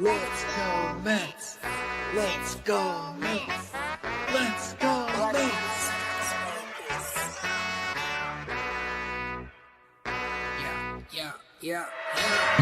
Let's go Mets. Let's go Mets. Let's go Mets. Yeah.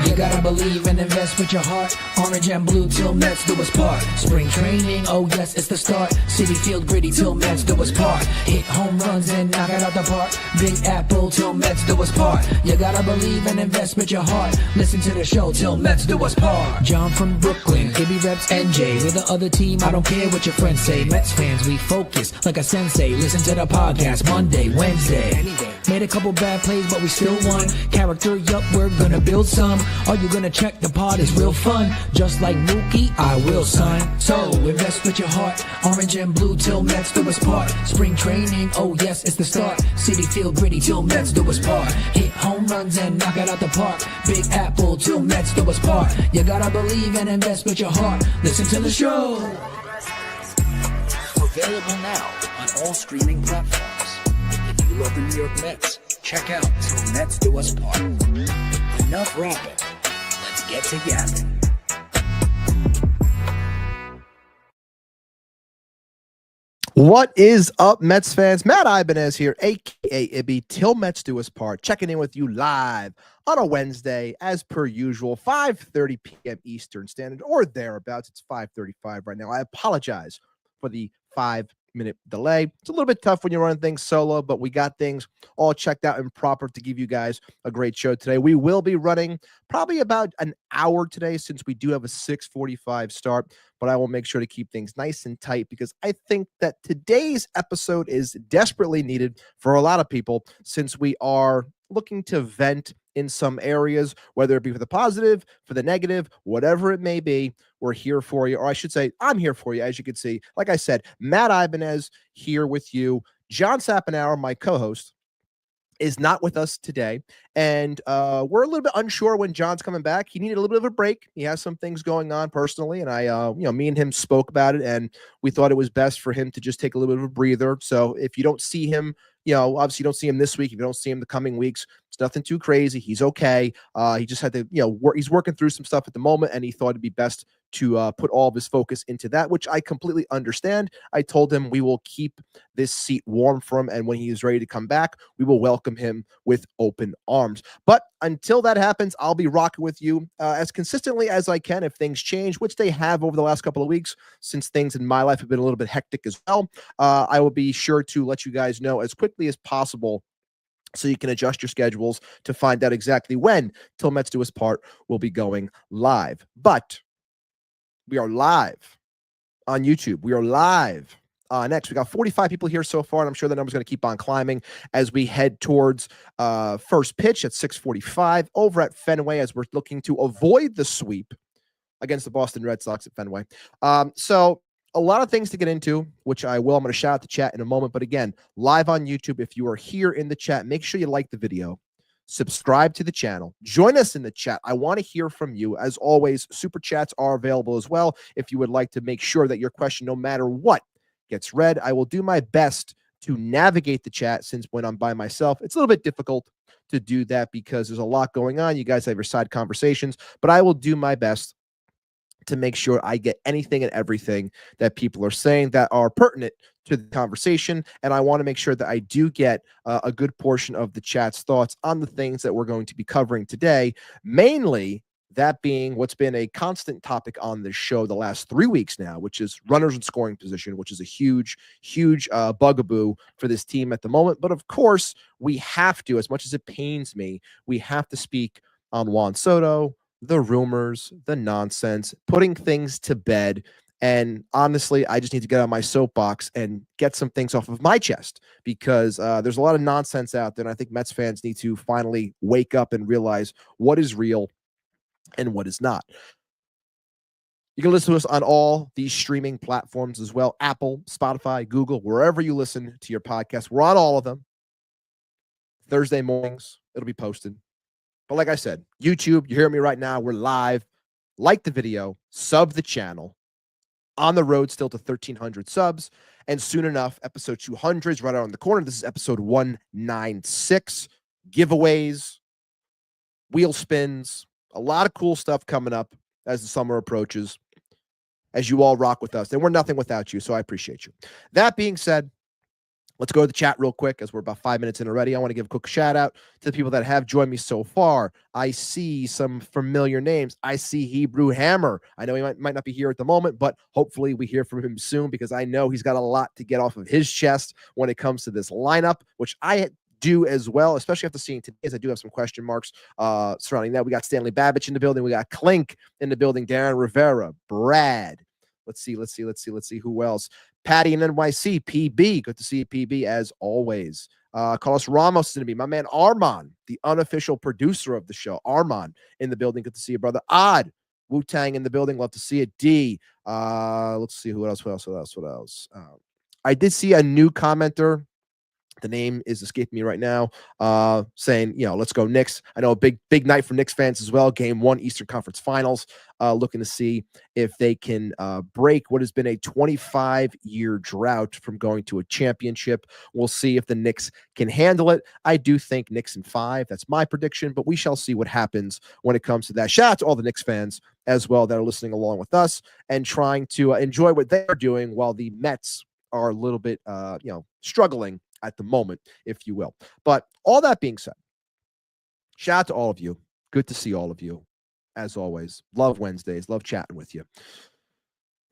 You gotta believe and invest with your heart. Orange and blue till Mets do us part. Spring training, oh yes, it's the start. City Field gritty till Mets do us part. Hit home runs and knock it out the park. Big Apple till Mets do us part. You gotta believe and invest with your heart. Listen to the show till Mets do us part. John from Brooklyn, KB reps NJ. We're the other team, I don't care what your friends say. Mets fans, we focus like a sensei. Listen to the podcast Monday, Wednesday. Made a couple bad plays, but we still won. Character, yup, we're gonna build some. Are you gonna check the pod? It's real fun. Just like Mookie, I will, son. So invest with your heart. Orange and blue till Mets do us part. Spring training, oh yes, it's the start. City Field gritty till Mets do us part. Hit home runs and knock it out the park. Big Apple till Mets do us part. You gotta believe and invest with your heart. Listen to the show. Available now on all streaming platforms. If you love the New York Mets, check out Till Mets Do Us Part. Enough rapping. Let's get to yapping. What is up, Mets fans? Matt Ibanez here, a.k.a. Ibby, Till Mets Do Us Part, checking in with you live on a Wednesday, as per usual, 5:30 p.m. Eastern Standard, or thereabouts. It's 5:35 right now. I apologize for the 5-minute delay. It's a little bit tough when you're running things solo, but we got things all checked out and proper to give you guys a great show today. We will be running probably about an hour today, since we do have a 6:45 start, but I will make sure to keep things nice and tight, because I think that today's episode is desperately needed for a lot of people, since we are looking to vent in some areas, whether it be for the positive, for the negative, whatever it may be. We're here for you, or I should say, I'm here for you. As you can see, like I said, Matt Ibanez here with you. John Sapanauer, my co-host, is not with us today, and we're a little bit unsure when John's coming back. He needed a little bit of a break. He has some things going on personally, and I, me and him spoke about it, and we thought it was best for him to just take a little bit of a breather. So if you don't see him, obviously you don't see him this week. If you don't see him the coming weeks, it's nothing too crazy. He's okay. He just had to, he's working through some stuff at the moment, and he thought it'd be best to put all of his focus into that, which I completely understand. I told him we will keep this seat warm for him, and when he is ready to come back, we will welcome him with open arms. But until that happens, I'll be rocking with you as consistently as I can. If things change, which they have over the last couple of weeks, since things in my life have been a little bit hectic as well, I will be sure to let you guys know as quickly as possible, so you can adjust your schedules to find out exactly when Till Mets Do Us Part will be going live. But we are live on YouTube. We are live next. We got 45 people here so far, and I'm sure the number's going to keep on climbing as we head towards first pitch at 6:45 over at Fenway, as we're looking to avoid the sweep against the Boston Red Sox at Fenway. So a lot of things to get into, which I will. I'm going to shout out the chat in a moment. But again, live on YouTube, if you are here in the chat, make sure you like the video, subscribe to the channel, join us in the chat. I want to hear from you. As always, super chats are available as well. If you would like to make sure that your question, no matter what, gets read, I will do my best to navigate the chat, since when I'm by myself, it's a little bit difficult to do that because there's a lot going on. You guys have your side conversations, but I will do my best to make sure I get anything and everything that people are saying that are pertinent to the conversation. And I want to make sure that I do get a good portion of the chat's thoughts on the things that we're going to be covering today, mainly that being what's been a constant topic on this show the last 3 weeks now, which is runners in scoring position, which is a huge bugaboo for this team at the moment. But of course, we have to, as much as it pains me, we have to speak on Juan Soto, the rumors, the nonsense, putting things to bed. And honestly, I just need to get on my soapbox and get some things off of my chest, because there's a lot of nonsense out there. And I think Mets fans need to finally wake up and realize what is real and what is not. You can listen to us on all these streaming platforms as well: Apple, Spotify, Google, wherever you listen to your podcast. We're on all of them. Thursday mornings, it'll be posted. But like I said, YouTube, you hear me right now. We're live. Like the video, sub the channel. On the road still to 1,300 subs. And soon enough, episode 200 is right around the corner. This is episode 196. Giveaways, wheel spins, a lot of cool stuff coming up as the summer approaches, as you all rock with us. And we're nothing without you, so I appreciate you. That being said, let's go to the chat real quick as we're about 5 minutes in already. I want to give a quick shout out to the people that have joined me so far. I see some familiar names. I see Hebrew Hammer. I know he might not be here at the moment, but hopefully we hear from him soon because I know he's got a lot to get off of his chest when it comes to this lineup, which I do as well, especially after seeing today's. I do have some question marks surrounding that. We got Stanley Babbage in the building. We got Clink in the building. Darren Rivera, Brad. Let's see who else. Patty in NYC, PB. Good to see you, PB, as always. Carlos Ramos is going to be my man Armand, the unofficial producer of the show. Armand in the building. Good to see you, brother. Odd. Wu-Tang in the building. Love to see it. D. Let's see who else. I did see a new commenter. The name is escaping me right now, saying, let's go Knicks. I know a big night for Knicks fans as well. Game 1, Eastern Conference Finals, looking to see if they can break what has been a 25-year drought from going to a championship. We'll see if the Knicks can handle it. I do think Knicks in 5. That's my prediction, but we shall see what happens when it comes to that. Shout out to all the Knicks fans as well that are listening along with us and trying to enjoy what they're doing while the Mets are a little bit, struggling at the moment, if you will. But all that being said, shout out to all of you. Good to see all of you, as always. Love Wednesdays. Love chatting with you.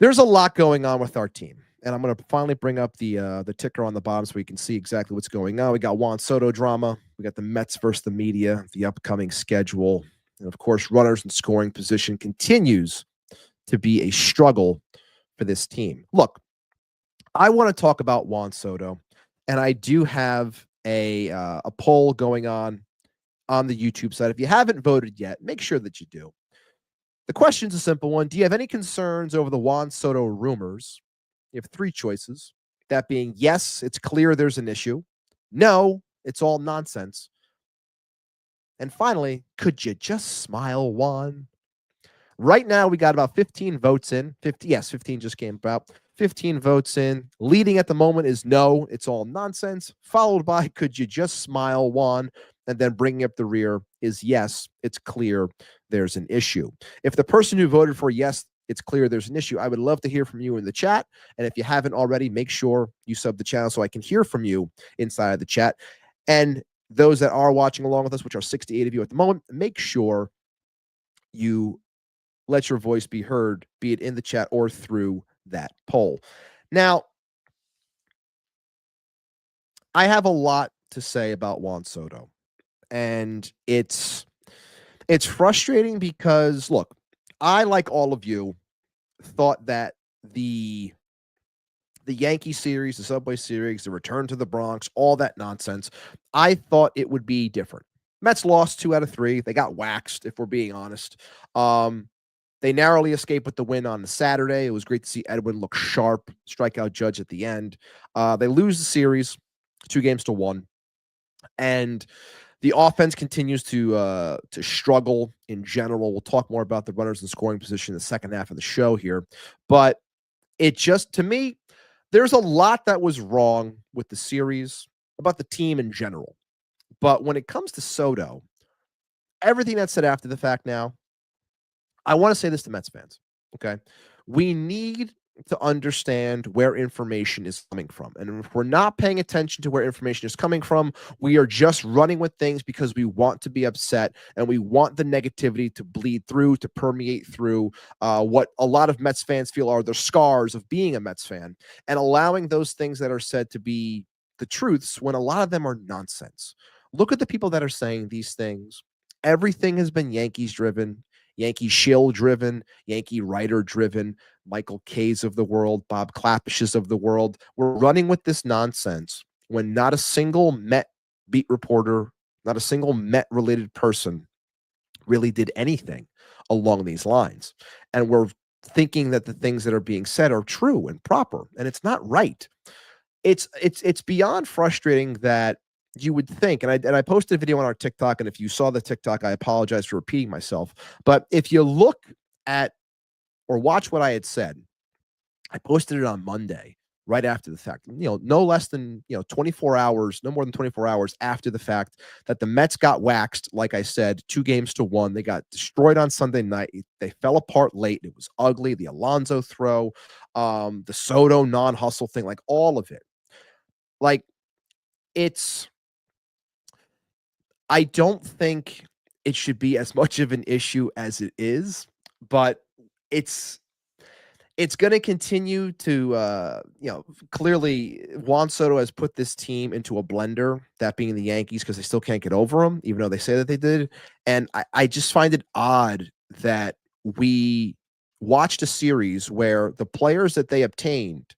There's a lot going on with our team, and I'm going to finally bring up the ticker on the bottom so we can see exactly what's going on. We got Juan Soto drama. We got the Mets versus the media, the upcoming schedule, and of course, runners in scoring position continues to be a struggle for this team. Look, I want to talk about Juan Soto. And I do have a poll going on the YouTube side. If you haven't voted yet, make sure that you do. The question's a simple one. Do you have any concerns over the Juan Soto rumors? You have 3 choices. That being, yes, it's clear there's an issue. No, it's all nonsense. And finally, could you just smile, Juan? Right now, we got about 15 votes in. 15 just came about. 15 votes in. Leading at the moment is no, it's all nonsense. Followed by, could you just smile, Juan? And then bringing up the rear is yes, it's clear there's an issue. If the person who voted for yes, it's clear there's an issue, I would love to hear from you in the chat. And if you haven't already, make sure you sub the channel so I can hear from you inside of the chat. And those that are watching along with us, which are 68 of you at the moment, make sure you let your voice be heard, be it in the chat or through that poll. Now, I have a lot to say about Juan Soto, and it's frustrating because, look, I, like all of you, thought that the Yankee series, the Subway series, the return to the Bronx, all that nonsense, I thought it would be different. Mets lost 2 out of 3. They got waxed, if we're being honest. They narrowly escaped with the win on the Saturday. It was great to see Edwin look sharp, strikeout Judge at the end. They lose the series 2-1, and the offense continues to struggle in general. We'll talk more about the runners in scoring position in the second half of the show here, but it just, to me, there's a lot that was wrong with the series, about the team in general. But when it comes to Soto, everything that's said after the fact now, I want to say this to Mets fans, okay? We need to understand where information is coming from. And if we're not paying attention to where information is coming from, we are just running with things because we want to be upset and we want the negativity to bleed through, to permeate through what a lot of Mets fans feel are the scars of being a Mets fan, and allowing those things that are said to be the truths when a lot of them are nonsense. Look at the people that are saying these things. Everything has been Yankees driven, Yankee shill driven, Yankee writer driven, Michael K's of the world, Bob Clappish's of the world. We're running with this nonsense when not a single Met beat reporter, not a single Met related person really did anything along these lines. And we're thinking that the things that are being said are true and proper, and it's not right. It's beyond frustrating that you would think, and I posted a video on our TikTok, and if you saw the TikTok, I apologize for repeating myself. But if you look at or watch what I had said, I posted it on Monday. right after the fact. No less than 24 hours, no more than 24 hours after the fact that the Mets got waxed. Like I said, 2-1. They got destroyed on Sunday night. They fell apart late. It was ugly. The Alonso throw, the Soto non-hustle thing, like all of it. Like it's. I don't think it should be as much of an issue as it is, but it's going to continue to, clearly Juan Soto has put this team into a blender, that being the Yankees, because they still can't get over them, even though they say that they did. And I just find it odd that we watched a series where the players that they obtained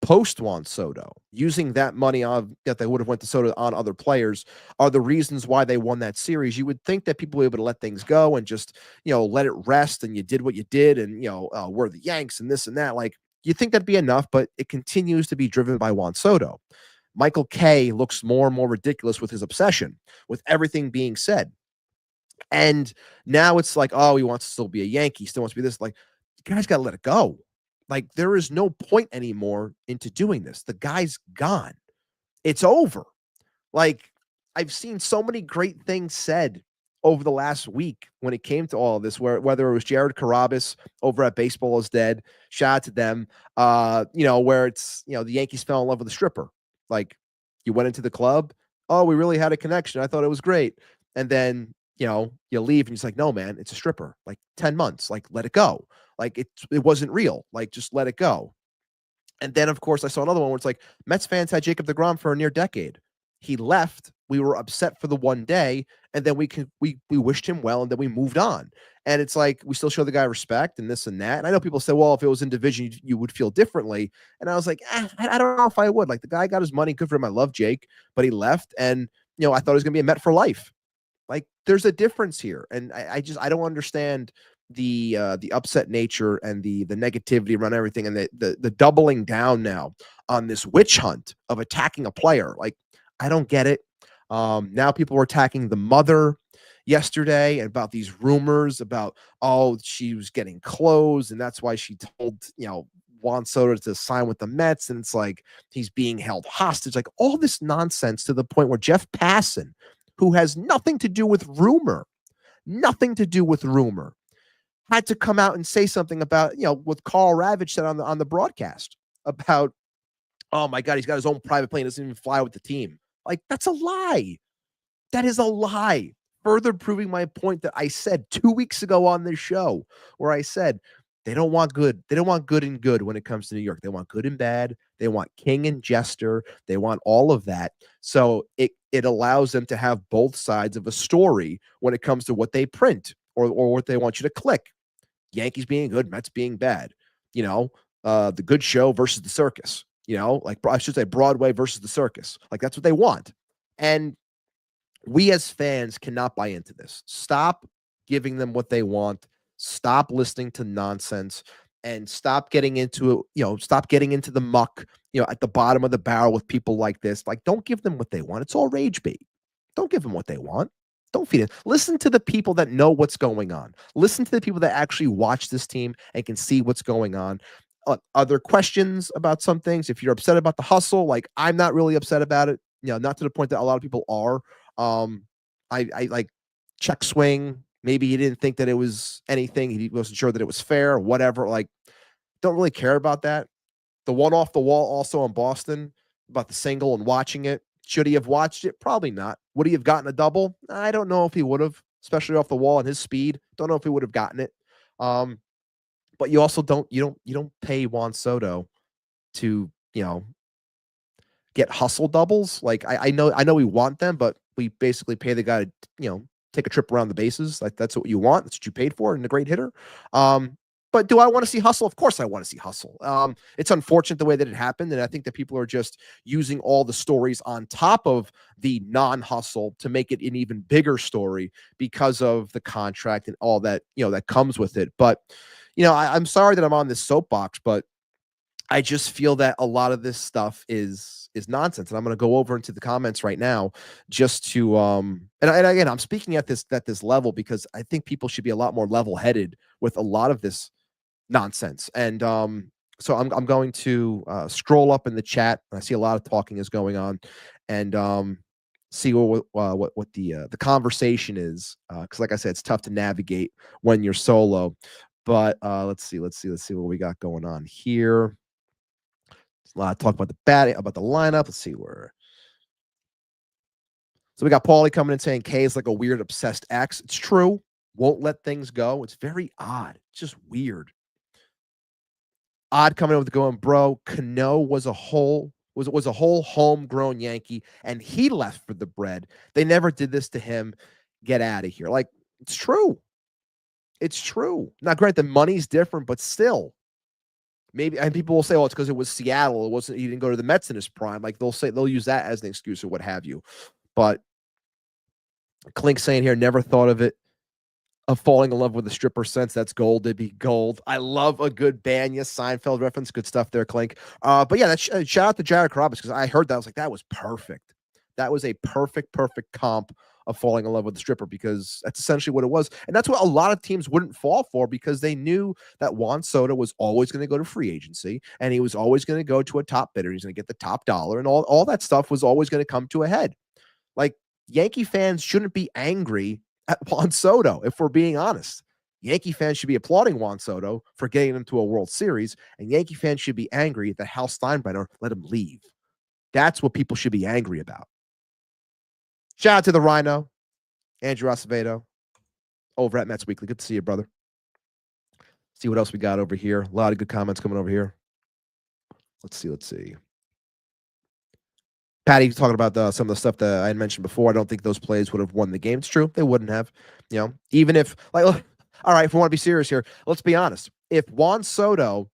post Juan Soto, using that money on that they would have went to Soto on other players, are the reasons why they won that series. You would think that people would be able to let things go and just, let it rest, and you did what you did, and we're the Yanks and this and that. Like, you think that'd be enough, but it continues to be driven by Juan Soto. Michael Kay looks more and more ridiculous with his obsession, with everything being said. And now it's like, oh, he wants to still be a Yankee, still wants to be this. Like, you guys got to let it go. Like, there is no point anymore into doing this. The guy's gone. It's over. Like, I've seen so many great things said over the last week when it came to all of this, whether it was Jared Carabas over at Baseball is Dead, shout out to them, where it's, the Yankees fell in love with a stripper. Like, you went into the club. Oh, we really had a connection. I thought it was great. And then, you leave and it's like, no, man, it's a stripper. Like 10 months, like, let it go. Like, it wasn't real. Like, just let it go. And then, of course, I saw another one where it's like, Mets fans had Jacob deGrom for a near decade. He left. We were upset for the one day, and then we wished him well, and then we moved on. And it's like, we still show the guy respect and this and that. And I know people say, well, if it was in division, you would feel differently. And I was like, I don't know if I would. Like, the guy got his money. Good for him. I love Jake, but he left, and I thought he was going to be a Met for life. Like, there's a difference here, and I don't understand the upset nature and the negativity around everything, and the doubling down now on this witch hunt of attacking a player. Like, I don't get it. Now people were attacking the mother yesterday about these rumors about, oh, she was getting clothes, and that's why she told Juan Soto to sign with the Mets, and it's like he's being held hostage. Like, all this nonsense, to the point where Jeff Passan, who has nothing to do with rumor, had to come out and say something about, what Carl Ravitch said on the broadcast about, oh my God, he's got his own private plane, doesn't even fly with the team. Like, that's a lie. That is a lie. Further proving my point that I said 2 weeks ago on this show, where I said they don't want good. They don't want good and good when it comes to New York. They want good and bad. They want king and jester. They want all of that. So it allows them to have both sides of a story when it comes to what they print or what they want you to click. Yankees being good, Mets being bad. The good show versus the circus. Like, I should say Broadway versus the circus. Like, that's what they want. And we as fans cannot buy into this. Stop giving them what they want. Stop listening to nonsense, and stop getting into the muck, at the bottom of the barrel with people like this. Like, don't give them what they want. It's all rage bait. Don't give them what they want. Don't feed it. Listen to the people that know what's going on. Listen to the people that actually watch this team and can see what's going on. Other questions about some things. If you're upset about the hustle, like, I'm not really upset about it. Not to the point that a lot of people are. I like check swing. Maybe he didn't think that it was anything. He wasn't sure that it was fair or whatever. Like, don't really care about that. The one off the wall also in Boston about the single and watching it. Should he have watched it? Probably not. Would he have gotten a double? I don't know if he would have, especially off the wall and his speed. Don't know if he would have gotten it. But you also don't pay Juan Soto to, get hustle doubles. Like, I know we want them, but we basically pay the guy to, take a trip around the bases. Like, that's what you want. That's what you paid for, and a great hitter. But do I want to see hustle? Of course I want to see hustle. It's unfortunate the way that it happened, and I think that people are just using all the stories on top of the non-hustle to make it an even bigger story because of the contract and all that, that comes with it. But, I'm sorry that I'm on this soapbox, but I just feel that a lot of this stuff is nonsense. And I'm going to go over into the comments right now just to and again, I'm speaking at this level because I think people should be a lot more level-headed with a lot of this nonsense. And So I'm going to scroll up in the chat. I see a lot of talking is going on, and see what the conversation is. Because like I said, it's tough to navigate when you're solo. But let's see what we got going on here. There's a lot of talk about the batting, about the lineup. Let's see where. So we got Paulie coming in saying K is like a weird obsessed ex. It's true. Won't let things go. It's very odd. It's just weird. Odd coming in with going, bro. Cano was a whole homegrown Yankee, and he left for the bread. They never did this to him. Get out of here. Like, it's true. It's true. Now, granted, the money's different, but still. Maybe, and people will say, "Oh, it's because it was Seattle. It wasn't. He didn't go to the Mets in his prime." Like they'll use that as an excuse or what have you. But Clink saying here, never thought of it of falling in love with a stripper since. That's gold. It'd be gold. I love a good Banya Seinfeld reference. Good stuff there, Clink. But yeah, shout out to Jared Carrabis because I heard that. I was like, that was perfect. That was a perfect comp of falling in love with the stripper because that's essentially what it was. And that's what a lot of teams wouldn't fall for because they knew that Juan Soto was always going to go to free agency and he was always going to go to a top bidder. He's going to get the top dollar and all that stuff was always going to come to a head. Like, Yankee fans shouldn't be angry at Juan Soto, if we're being honest. Yankee fans should be applauding Juan Soto for getting them to a World Series, and Yankee fans should be angry that Hal Steinbrenner let him leave. That's what people should be angry about. Shout out to the Rhino, Andrew Acevedo, over at Mets Weekly. Good to see you, brother. See what else we got over here. A lot of good comments coming over here. Let's see. Patty talking about some of the stuff that I had mentioned before. I don't think those plays would have won the game. It's true. They wouldn't have. Even if, like, all right, if we want to be serious here, let's be honest. If Juan Soto,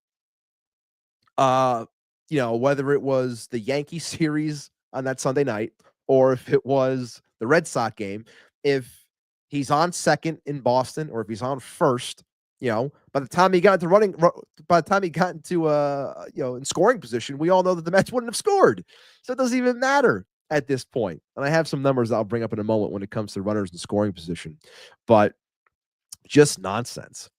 whether it was the Yankee series on that Sunday night or if it was the Red Sox game, if he's on second in Boston or if he's on first, by the time he got into in scoring position, we all know that the Mets wouldn't have scored. So it doesn't even matter at this point. And I have some numbers that I'll bring up in a moment when it comes to runners in scoring position, but just nonsense.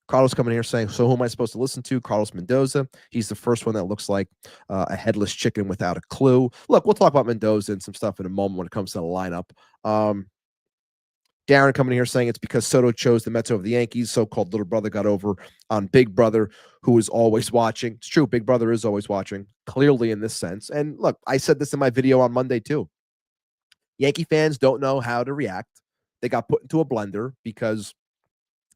Carlos coming here saying, so who am I supposed to listen to? Carlos Mendoza. He's the first one that looks like a headless chicken without a clue. Look, we'll talk about Mendoza and some stuff in a moment when it comes to the lineup. Darren coming here saying it's because Soto chose the Mets over the Yankees. So-called little brother got over on Big Brother, who is always watching. It's true. Big Brother is always watching, clearly in this sense. And look, I said this in my video on Monday too. Yankee fans don't know how to react. They got put into a blender because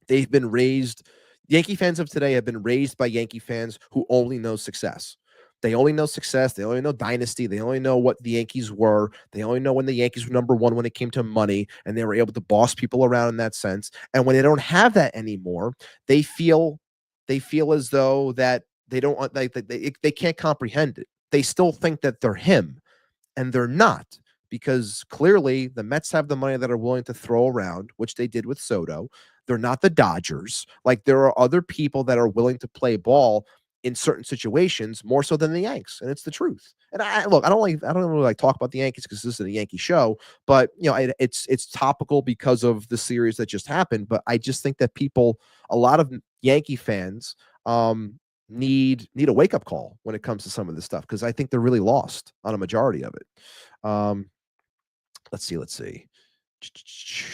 they've been raised. Yankee fans of today have been raised by Yankee fans who only know success. They only know success. They only know dynasty. They only know what the Yankees were. They only know when the Yankees were number one when it came to money, and they were able to boss people around in that sense. And when they don't have that anymore, they feel as though that they don't they can't comprehend it. They still think that they're him, and they're not, because clearly the Mets have the money that are willing to throw around, which they did with Soto. They're not the Dodgers. Like, there are other people that are willing to play ball in certain situations more so than the Yanks, and it's the truth. And I don't really like talk about the Yankees because this is a Yankee show, but it's topical because of the series that just happened. But I just think that a lot of Yankee fans, need a wake up call when it comes to some of this stuff, because I think they're really lost on a majority of it. Let's see.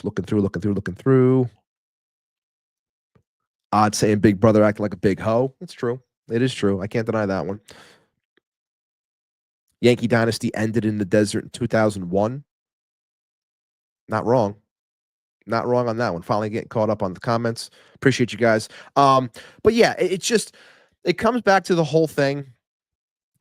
Looking through. Odd saying Big Brother acting like a big hoe. It's true. It is true. I can't deny that one. Yankee dynasty ended in the desert in 2001. Not wrong. Not wrong on that one. Finally getting caught up on the comments. Appreciate you guys. But yeah, it comes back to the whole thing.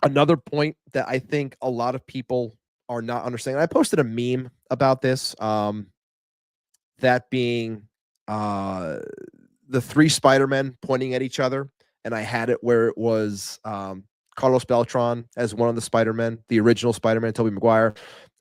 Another point that I think a lot of people are not understanding. I posted a meme about this. That being the three Spider-Men pointing at each other. And I had it where it was Carlos Beltran as one of the Spider-Men, the original Spider-Man, Tobey Maguire,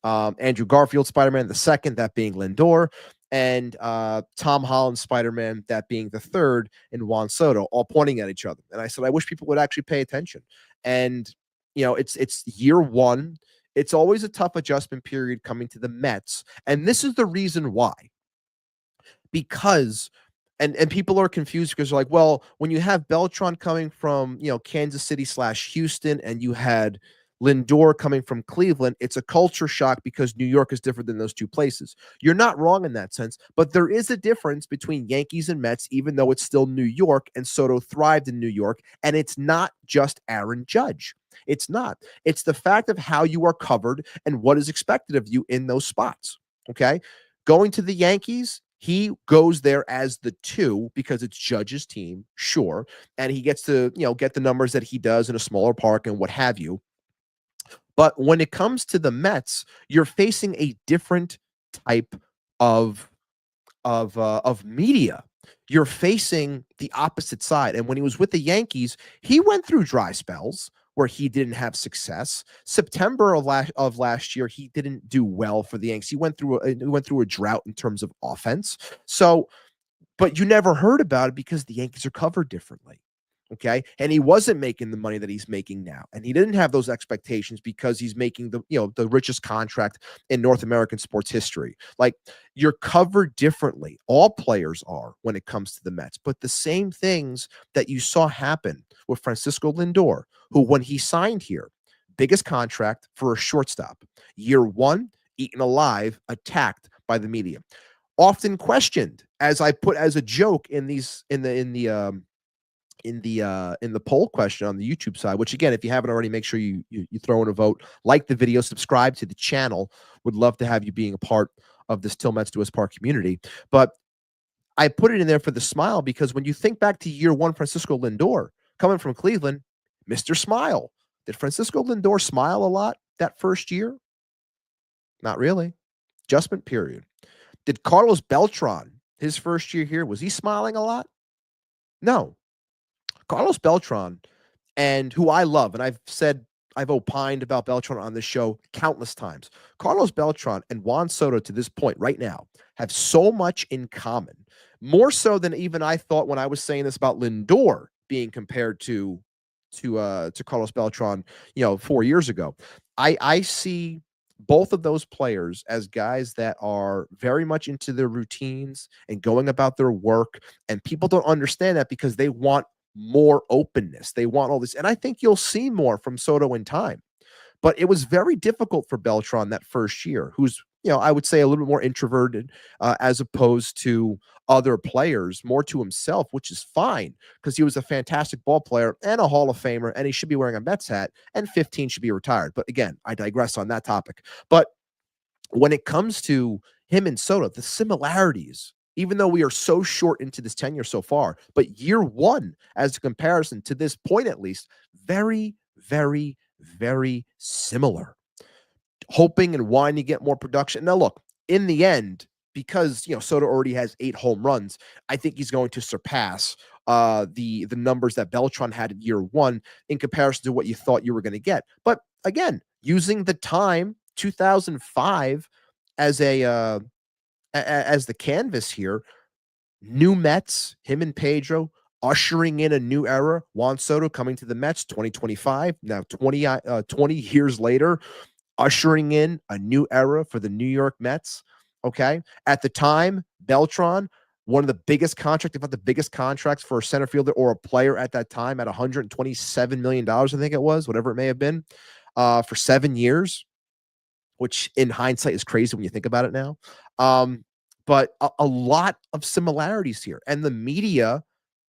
Andrew Garfield Spider-Man, the second, that being Lindor, and Tom Holland Spider-Man, that being the third, and Juan Soto, all pointing at each other. And I said, I wish people would actually pay attention. And, it's year one. It's always a tough adjustment period coming to the Mets. And this is the reason why. Because and people are confused because they're like, well, when you have Beltran coming from, Kansas City / Houston, and you had Lindor coming from Cleveland, it's a culture shock because New York is different than those two places. You're not wrong in that sense, but there is a difference between Yankees and Mets, even though it's still New York, and Soto thrived in New York, and it's not just Aaron Judge. It's not. It's the fact of how you are covered and what is expected of you in those spots. Okay. Going to the Yankees, he goes there as the 2 because it's Judge's team, sure, and he gets to, get the numbers that he does in a smaller park and what have you. But when it comes to the Mets, you're facing a different type of media. You're facing the opposite side. And when he was with the Yankees, he went through dry spells where he didn't have success. September of last year, he didn't do well for the Yankees. He went through a drought in terms of offense. So, but you never heard about it because the Yankees are covered differently. Okay. And he wasn't making the money that he's making now. And he didn't have those expectations because he's making the richest contract in North American sports history. Like, you're covered differently. All players are when it comes to the Mets. But the same things that you saw happen with Francisco Lindor, who, when he signed here, biggest contract for a shortstop, year 1, eaten alive, attacked by the media, often questioned, as I put as a joke in the poll question on the YouTube side, which, again, if you haven't already, make sure you throw in a vote, like the video, subscribe to the channel. Would love to have you being a part of this Til Mets Do Us Part community. But I put it in there for the smile because when you think back to year 1, Francisco Lindor coming from Cleveland, Mr. Smile. Did Francisco Lindor smile a lot that first year? Not really. Adjustment period. Did Carlos Beltran, his first year here, was he smiling a lot? No. Carlos Beltran, and who I love, and I've opined about Beltran on this show countless times. Carlos Beltran and Juan Soto, to this point right now, have so much in common, more so than even I thought when I was saying this about Lindor being compared to Carlos Beltran, 4 years ago. I see both of those players as guys that are very much into their routines and going about their work, and people don't understand that because they want more openness. They want all this. And I think you'll see more from Soto in time. But it was very difficult for Beltran that first year, who's, I would say a little bit more introverted as opposed to other players, more to himself, which is fine because he was a fantastic ball player and a Hall of Famer, and he should be wearing a Mets hat, and 15 should be retired. But again, I digress on that topic. But when it comes to him and Soto, the similarities, even though we are so short into this tenure so far, but year 1, as a comparison to this point at least, very, very, very similar. Hoping and wanting to get more production. Now, look, in the end, because Soto already has 8 home runs, I think he's going to surpass the numbers that Beltran had in year 1 in comparison to what you thought you were going to get. But again, using the time 2005 as the canvas here, new Mets, him and Pedro ushering in a new era. Juan Soto coming to the Mets 2025, now 20 years later, ushering in a new era for the New York Mets. Okay. At the time, Beltran, one of the biggest contracts, if not the biggest contracts for a center fielder or a player at that time, at $127 million, I think it was, whatever it may have been, for 7 years, which in hindsight is crazy when you think about it now. But a lot of similarities here. And the media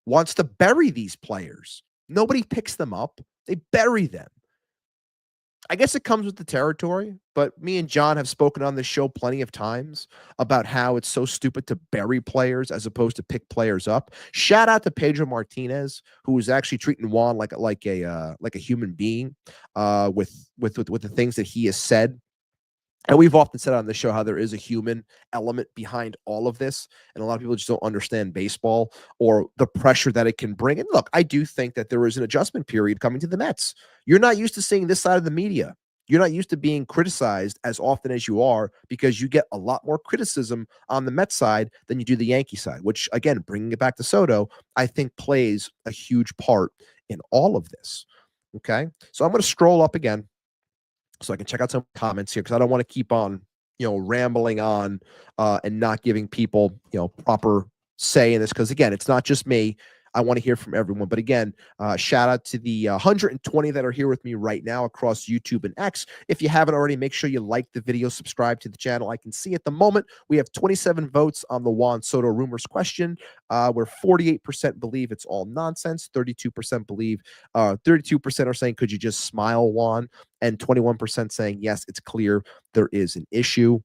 wants to bury these players. Nobody picks them up. They bury them. I guess it comes with the territory, but me and John have spoken on this show plenty of times about how it's so stupid to bury players as opposed to pick players up. Shout out to Pedro Martinez, who is actually treating Juan like a human being with the things that he has said. And we've often said on the show how there is a human element behind all of this. And a lot of people just don't understand baseball or the pressure that it can bring. And look, I do think that there is an adjustment period coming to the Mets. You're not used to seeing this side of the media. You're not used to being criticized as often as you are because you get a lot more criticism on the Mets side than you do the Yankee side, which, again, bringing it back to Soto, I think plays a huge part in all of this. Okay. So I'm going to scroll up again so I can check out some comments here because I don't want to keep on, rambling on and not giving people, proper saying this because, again, it's not just me. I want to hear from everyone. But again, shout out to the 120 that are here with me right now across YouTube and X. If you haven't already, make sure you like the video, subscribe to the channel. I can see at the moment we have 27 votes on the Juan Soto rumors question, where 48% believe it's all nonsense, 32% believe, 32% are saying, could you just smile, Juan? And 21% saying, yes, it's clear there is an issue.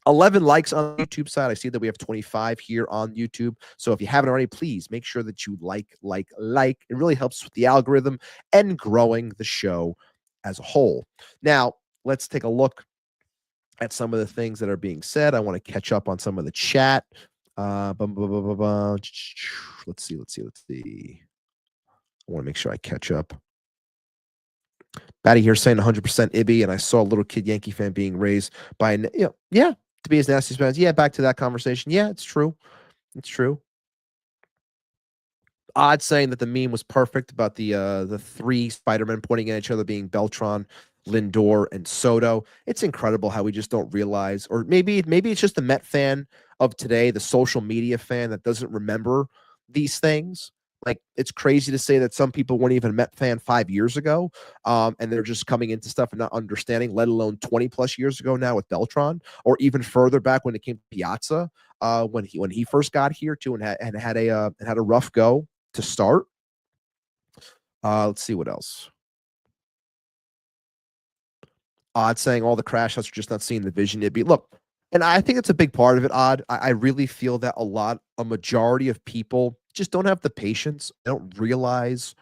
11 likes on the YouTube side. I see that we have 25 here on YouTube. So if you haven't already, please make sure that you like. It really helps with the algorithm and growing the show as a whole. Now, let's take a look at some of the things that are being said. I want to catch up on some of the chat. Let's see. I want to make sure I catch up. Batty here saying 100% Ibby, and I saw a little kid Yankee fan being raised by, yeah, to be as nasty as fans. Yeah, back to that conversation. Yeah, it's true. It's true. Odd saying that the meme was perfect about the three Spider-Men pointing at each other being Beltran, Lindor, and Soto. It's incredible how we just don't realize, or maybe it's just the Met fan of today, the social media fan that doesn't remember these things. Like, it's crazy to say that some people weren't even a Met fan 5 years ago, and they're just coming into stuff and not understanding, let alone 20 plus years ago now with Beltran, or even further back when it came to Piazza, when he first got here too, and had a rough go to start. Let's see what else. Odd saying all the crash outs are just not seeing the vision. It'd be, look, and I think it's a big part of it, Odd. I really feel that a majority of people just don't have the patience. They don't realize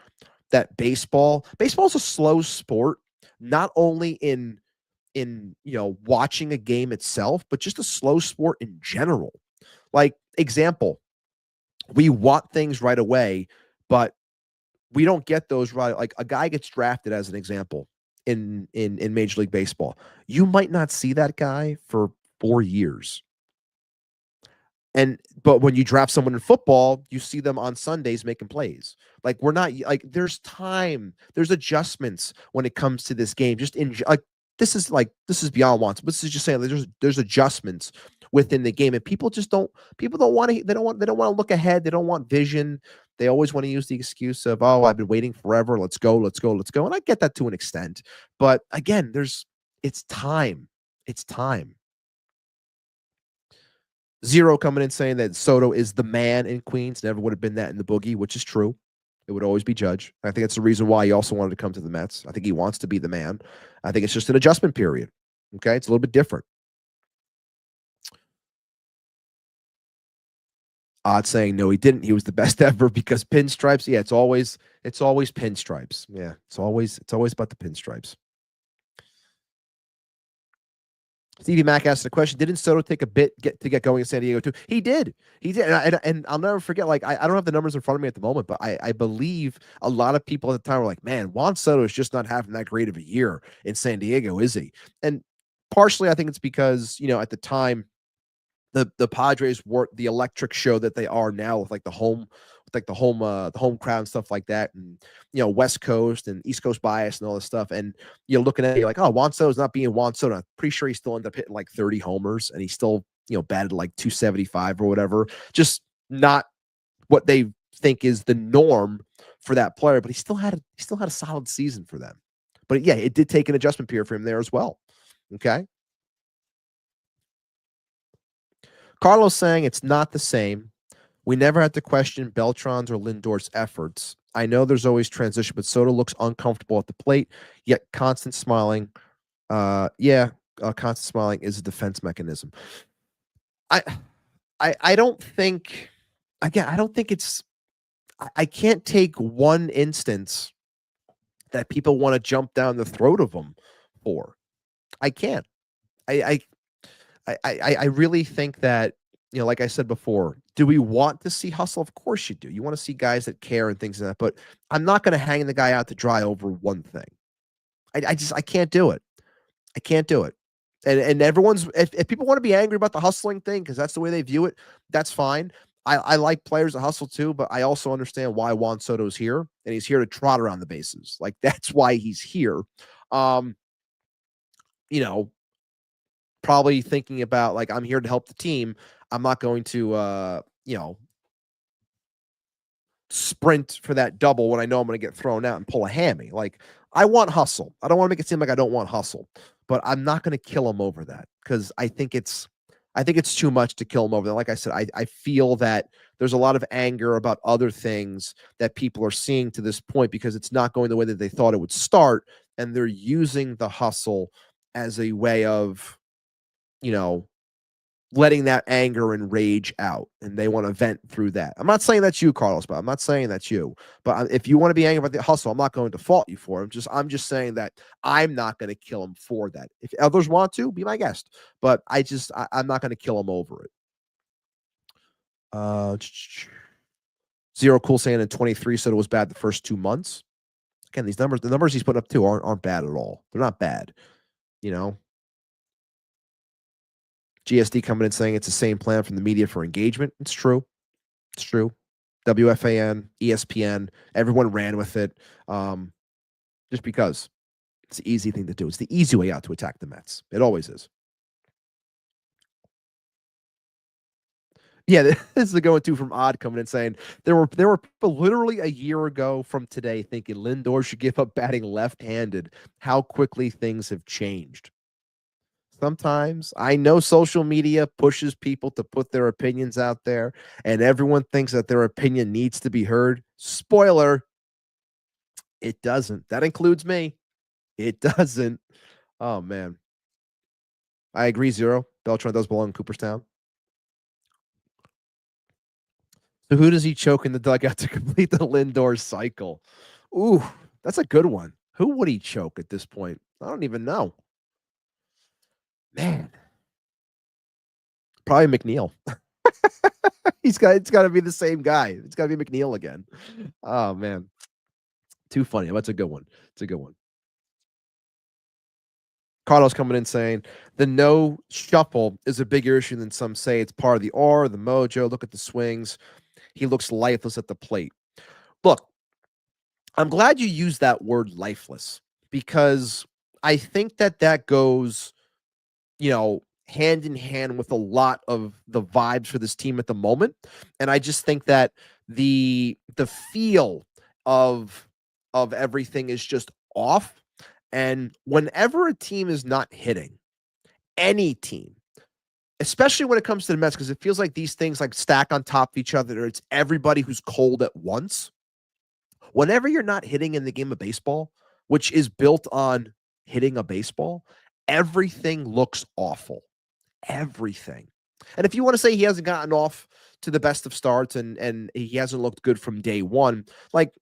that baseball is a slow sport, not only in watching a game itself, but just a slow sport in general. Like, example, we want things right away, but we don't get those right. Like, a guy gets drafted, as an example, in Major League Baseball. You might not see that guy for 4 years. But when you draft someone in football, you see them on Sundays making plays. Like, we're not, like, there's time, there's adjustments when it comes to this game. Just this is beyond wants. This is just saying there's adjustments within the game, and people don't want to look ahead. They don't want vision. They always want to use the excuse of, oh, I've been waiting forever. Let's go. And I get that to an extent, but again, it's time. It's time. Zero coming in saying that Soto is the man in Queens. Never would have been that in the Boogie, which is true. It would always be Judge. I think that's the reason why he also wanted to come to the Mets. I think he wants to be the man. I think it's just an adjustment period. Okay, it's a little bit different. Odd saying no, he didn't. He was the best ever because pinstripes. Yeah, it's always pinstripes. Yeah, it's always about the pinstripes. Stevie Mack asked the question, didn't Soto take a bit to get going in San Diego too? He did. And I'll never forget, like, I don't have the numbers in front of me at the moment, but I believe a lot of people at the time were like, man, Juan Soto is just not having that great of a year in San Diego, is he? And partially, I think it's because, at the time, the Padres weren't the electric show that they are now with the home crowd and stuff like that, and West Coast and East Coast bias and all this stuff. And you're looking at it, you're like, oh, Juan Soto's not being Juan Soto. I'm pretty sure he still ended up hitting like 30 homers, and he still batted like 275 or whatever. Just not what they think is the norm for that player, but he still had a solid season for them. But yeah, it did take an adjustment period for him there as well. Okay. Carlos saying it's not the same. We never had to question Beltran's or Lindor's efforts. I know there's always transition, but Soto looks uncomfortable at the plate, yet constant smiling. Constant smiling is a defense mechanism. I don't think, again, I don't think it's, I can't take one instance that people want to jump down the throat of them for. I can't. I really think that, like I said before, do we want to see hustle? Of course you do. You want to see guys that care and things like that, but I'm not going to hang the guy out to dry over one thing. I can't do it. I can't do it. And everyone's, if people want to be angry about the hustling thing, because that's the way they view it, that's fine. I like players that hustle too, but I also understand why Juan Soto's here, and he's here to trot around the bases. Like, that's why he's here. Probably thinking about, like, I'm here to help the team. I'm not going to you know, sprint for that double when I know I'm going to get thrown out and pull a hammy. Like, I want hustle. I don't want to make it seem like I don't want hustle, but I'm not going to kill him over that because I think it's too much to kill him over that. Like I said, I feel that there's a lot of anger about other things that people are seeing to this point because it's not going the way that they thought it would start, and they're using the hustle as a way of, you know, letting that anger and rage out, and they want to vent through that. I'm not saying that's you, Carlos, but I'm not saying that's you. But if you want to be angry about the hustle, I'm not going to fault you for it. I'm just saying that I'm not going to kill him for that. If others want to, be my guest. But I'm not going to kill him over it. Zero Cool saying in 23 said it was bad the first 2 months. Again, the numbers he's putting up too aren't bad at all. They're not bad, you know. GSD coming in saying it's the same plan from the media for engagement. It's true. It's true. WFAN, ESPN, everyone ran with it just because it's the easy thing to do. It's the easy way out to attack the Mets. It always is. Yeah, this is the going to from Odd coming in saying there were people literally a year ago from today thinking Lindor should give up batting left-handed. How quickly things have changed. Sometimes I know social media pushes people to put their opinions out there, and everyone thinks that their opinion needs to be heard. Spoiler, it doesn't. That includes me. It doesn't. Oh, man. I agree, Zero. Beltran does belong in Cooperstown. So who does he choke in the dugout to complete the Lindor cycle? Ooh, that's a good one. Who would he choke at this point? I don't even know. Man. Probably McNeil. It's got to be the same guy. It's got to be McNeil again. Oh, man. Too funny. That's a good one. It's a good one. Carlos coming in saying the no shuffle is a bigger issue than some say. It's part of the aura, the mojo. Look at the swings. He looks lifeless at the plate. Look, I'm glad you used that word lifeless because I think that goes, hand in hand with a lot of the vibes for this team at the moment. And I just think that the feel of everything is just off. And whenever a team is not hitting, any team, especially when it comes to the Mets, because it feels like these things like stack on top of each other, or it's everybody who's cold at once. Whenever you're not hitting in the game of baseball, which is built on hitting a baseball, everything looks awful. Everything. And if you want to say he hasn't gotten off to the best of starts and he hasn't looked good from day one, like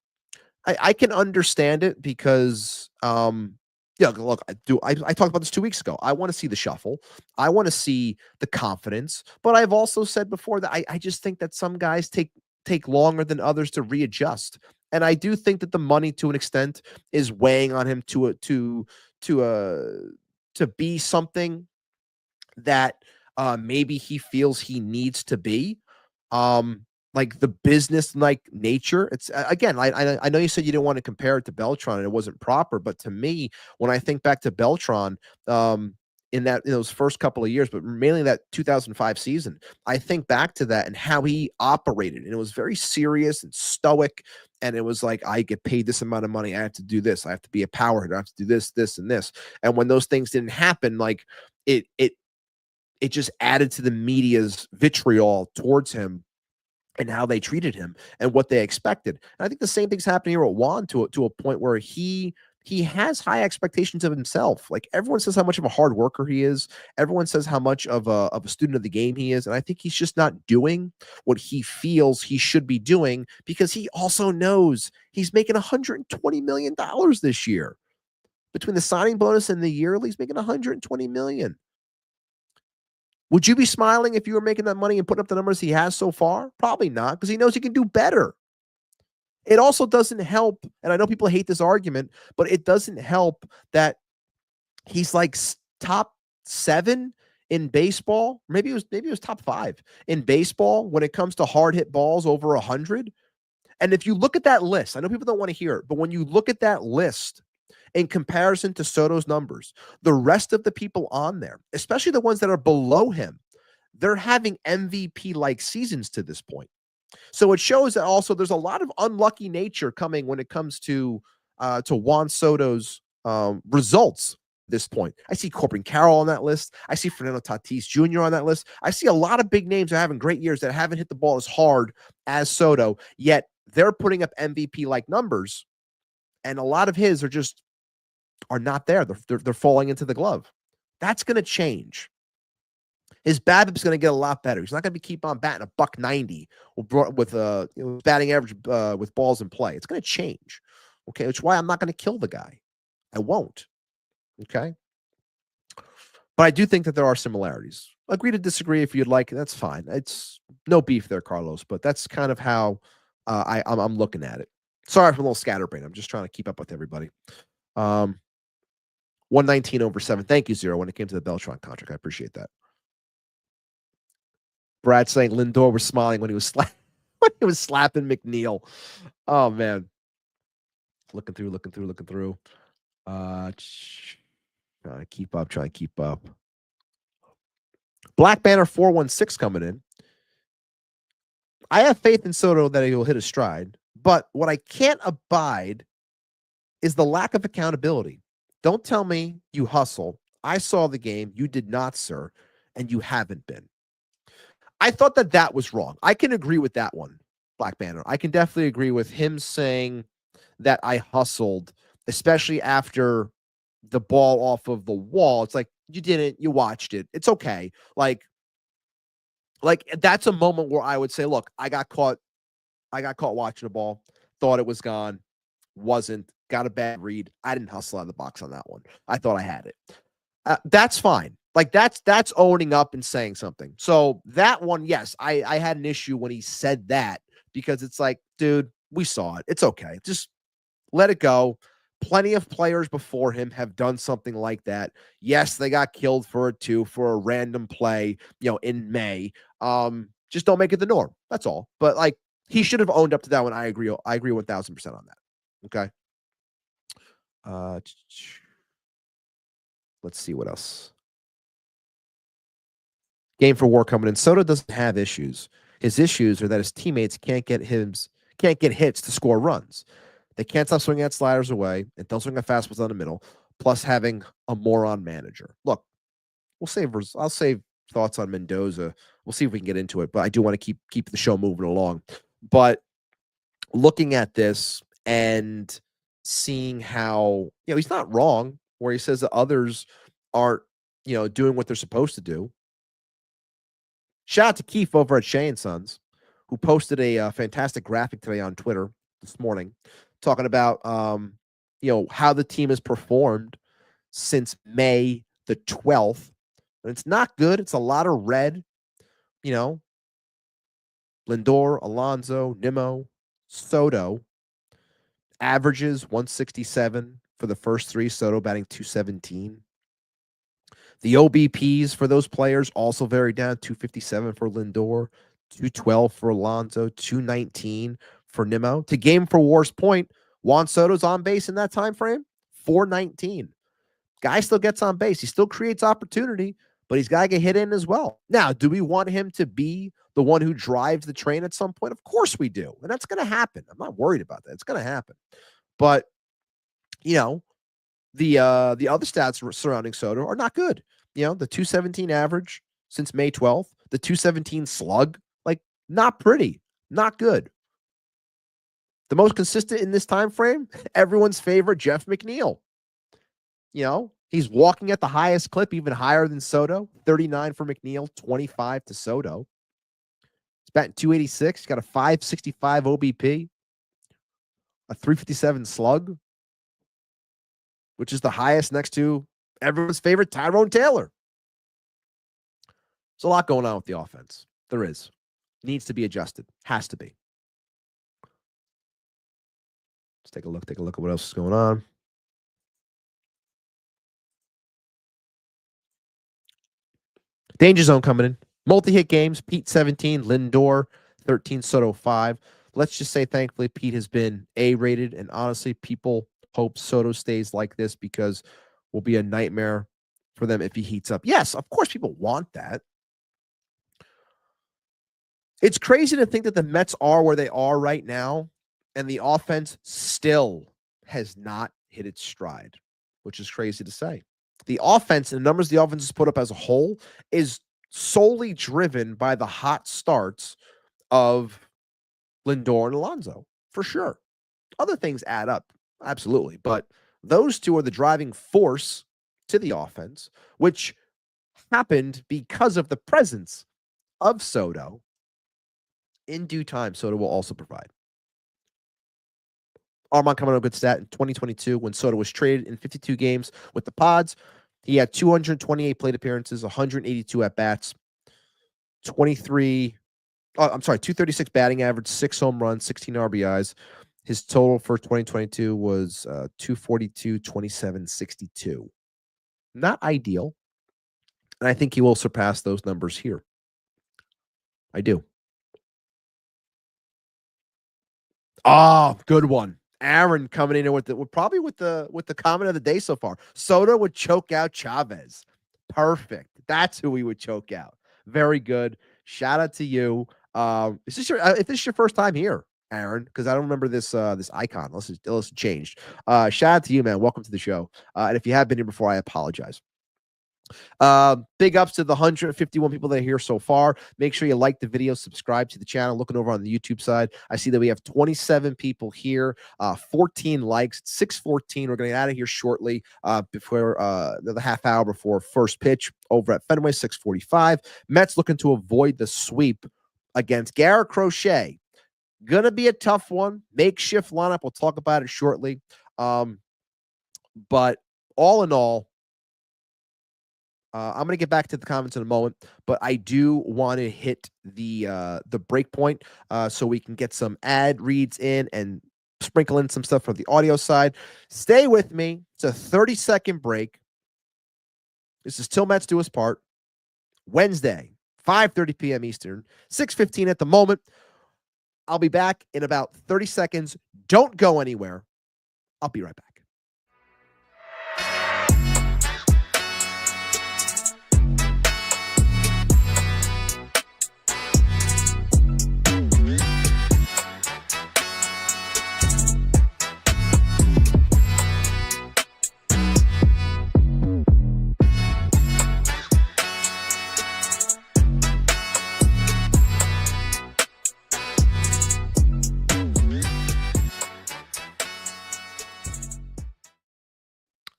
I can understand it because look, I talked about this 2 weeks ago. I want to see the shuffle. I want to see the confidence. But I've also said before that I just think that some guys take longer than others to readjust. And I do think that the money to an extent is weighing on him to be something that maybe he feels he needs to be. Like the business like nature. It's again, I know you said you didn't want to compare it to Beltran and it wasn't proper, but to me, when I think back to Beltran, in those first couple of years, but mainly that 2005 season, I think back to that and how he operated, and it was very serious and stoic. And it was like, I get paid this amount of money, I have to do this, I have to be a power hitter, I have to do this, this, and this. And when those things didn't happen, like it just added to the media's vitriol towards him and how they treated him and what they expected. And I think the same thing's happening here at Juan to a point where he has high expectations of himself. Like everyone says how much of a hard worker he is. Everyone says how much of a student of the game he is. And I think he's just not doing what he feels he should be doing because he also knows he's making $120 million this year. Between the signing bonus and the yearly, he's making $120 million. Would you be smiling if you were making that money and putting up the numbers he has so far? Probably not, because he knows he can do better. It also doesn't help, and I know people hate this argument, but it doesn't help that he's like top 7 in baseball. Maybe it was top 5 in baseball when it comes to hard hit balls over 100. And if you look at that list, I know people don't want to hear it, but when you look at that list, in comparison to Soto's numbers, the rest of the people on there, especially the ones that are below him, they're having MVP-like seasons to this point. So it shows that also there's a lot of unlucky nature coming when it comes to Juan Soto's results this point. I see Corbin Carroll on that list. I see Fernando Tatis Jr. on that list. I see a lot of big names that are having great years that haven't hit the ball as hard as Soto, yet they're putting up MVP-like numbers, and a lot of his are not there. They're falling into the glove. That's going to change. His BABIP's going to get a lot better. He's not going to keep on batting a $190 with batting average with balls in play. It's going to change. Okay, which is why I'm not going to kill the guy. I won't. Okay, but I do think that there are similarities. Agree to disagree if you'd like. That's fine. It's no beef there, Carlos. But that's kind of how I'm looking at it. Sorry for a little scatterbrain. I'm just trying to keep up with everybody. 119 over 7. Thank you, Zero. When it came to the Beltran contract, I appreciate that. Brad saying Lindor was smiling when he was slapping McNeil. Oh man, looking through. Trying to keep up. Black Banner 416 coming in. I have faith in Soto that he will hit a stride, but what I can't abide is the lack of accountability. Don't tell me you hustle. I saw the game. You did not, sir, and you haven't been. I thought that was wrong. I can agree with that one, Black Banner. I can definitely agree with him saying that I hustled, especially after the ball off of the wall. It's like, you didn't, you watched it. It's okay. Like that's a moment where I would say, look, I got caught watching the ball, thought it was gone, wasn't, got a bad read. I didn't hustle out of the box on that one. I thought I had it. That's fine. Like that's owning up and saying something. So that one, yes, I had an issue when he said that, because it's like, dude, we saw it. It's okay. Just let it go. Plenty of players before him have done something like that. Yes, they got killed for it too, for a random play, in May. Just don't make it the norm. That's all. But like, he should have owned up to that one. I agree 1000% on that. Okay. Let's see what else. Game for War coming in. Soto doesn't have issues. His issues are that his teammates can't get hits to score runs. They can't stop swinging at sliders away and don't swing at fastballs down the middle, plus having a moron manager. Look, I'll save thoughts on Mendoza. We'll see if we can get into it, but I do want to keep the show moving along. But looking at this and seeing how, he's not wrong where he says that others aren't, doing what they're supposed to do. Shout out to Keith over at Shea & Sons, who posted a fantastic graphic today on Twitter this morning, talking about how the team has performed since May 12th. And it's not good. It's a lot of red. Lindor, Alonso, Nimmo, Soto. Averages 167 for the first three. Soto batting 217. The OBPs for those players also very down. 257 for Lindor, 212 for Alonso, 219 for Nimmo. To Game for War's point, Juan Soto's on base in that time frame, 419. Guy still gets on base. He still creates opportunity, but he's got to get hit in as well. Now, do we want him to be the one who drives the train at some point? Of course we do. And that's going to happen. I'm not worried about that. It's going to happen. But, the other stats surrounding Soto are not good. The 217 average since May 12th, the 217 slug, like not pretty, not good. The most consistent in this time frame, everyone's favorite, Jeff McNeil. He's walking at the highest clip, even higher than Soto. 39 for McNeil, 25 to Soto. He's batting 286. He's got a 565 OBP, a 357 slug, which is the highest next to everyone's favorite, Tyrone Taylor. There's a lot going on with the offense. There is. Needs to be adjusted. Has to be. Let's take a look at what else is going on. Danger Zone coming in. Multi-hit games. Pete 17, Lindor 13, Soto 5. Let's just say, thankfully, Pete has been A-rated, and honestly, people hope Soto stays like this because will be a nightmare for them if he heats up. Yes, of course, people want that. It's crazy to think that the Mets are where they are right now, and the offense still has not hit its stride, which is crazy to say. The offense and the numbers the offense has put up as a whole is solely driven by the hot starts of Lindor and Alonso, for sure. Other things add up, absolutely. But those two are the driving force to the offense, which happened because of the presence of Soto. In due time, Soto will also provide. Armand coming on a good stat in 2022 when Soto was traded in 52 games with the Pods. He had 228 plate appearances, 182 at bats, 236 batting average, 6 home runs, 16 RBIs. His total for 2022 was 242, 27, 62. Not ideal. And I think he will surpass those numbers here. I do. Oh, good one. Aaron coming in with the comment of the day so far. Soto would choke out Chavez. Perfect. That's who we would choke out. Very good. Shout out to you. Is this if this is your first time here, Aaron? Because I don't remember this icon unless it's changed. Shout out to you, man. Welcome to the show. And if you have been here before, I apologize. Big ups to the 151 people that are here so far. Make sure you like the video, subscribe to the channel. Looking over on the YouTube side, I see that we have 27 people here, 14 likes, 6:14. We're going to get out of here shortly before the half hour before first pitch over at Fenway, 6:45. Mets looking to avoid the sweep against Garrett Crochet. Going to be a tough one. Makeshift lineup. We'll talk about it shortly. But all in all, I'm going to get back to the comments in a moment, but I do want to hit the break point so we can get some ad reads in and sprinkle in some stuff from the audio side. Stay with me. It's a 30-second break. This is Til Mets Do Us Part, Wednesday, 5:30 p.m. Eastern, 6:15 at the moment. I'll be back in about 30 seconds. Don't go anywhere. I'll be right back.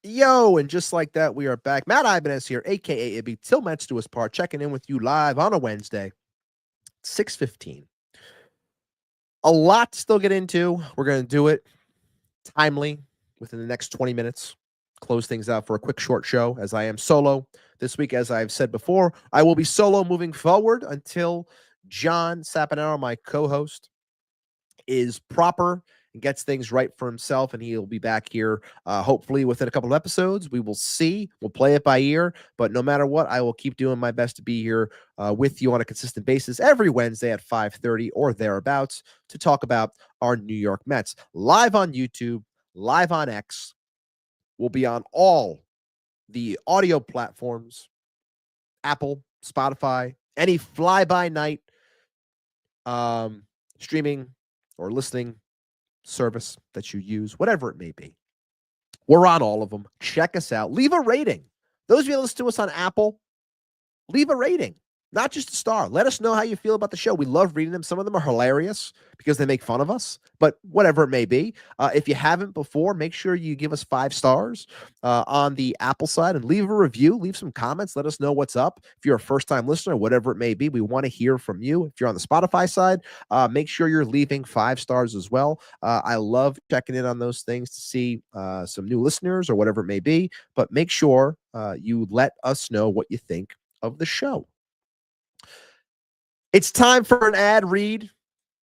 Yo, and just like that, we are back. Matt Ibanez here, a.k.a. Ibby. Til Mets Do Us Part, checking in with you live on a Wednesday, 6:15. A lot to still get into. We're going to do it timely within the next 20 minutes. Close things out for a quick short show as I am solo. This week, as I've said before, I will be solo moving forward until John Sapanaro, my co-host, is proper and gets things right for himself, and he'll be back here hopefully within a couple of episodes. We will see. We'll play it by ear, but no matter what, I will keep doing my best to be here with you on a consistent basis every Wednesday at 5:30 or thereabouts to talk about our New York Mets. Live on YouTube, live on X. We'll be on all the audio platforms, Apple, Spotify, any fly-by-night streaming or listening service that you use, whatever it may be. We're on all of them. Check us out. Leave a rating. Those of you that listen to us on Apple, leave a rating, not just a star. Let us know how you feel about the show. We love reading them. Some of them are hilarious because they make fun of us, but whatever it may be. If you haven't before, make sure you give us 5 stars on the Apple side and leave a review, leave some comments. Let us know what's up. If you're a first-time listener, whatever it may be, we want to hear from you. If you're on the Spotify side, make sure you're leaving 5 stars as well. I love checking in on those things to see some new listeners or whatever it may be, but make sure you let us know what you think of the show. It's time for an ad read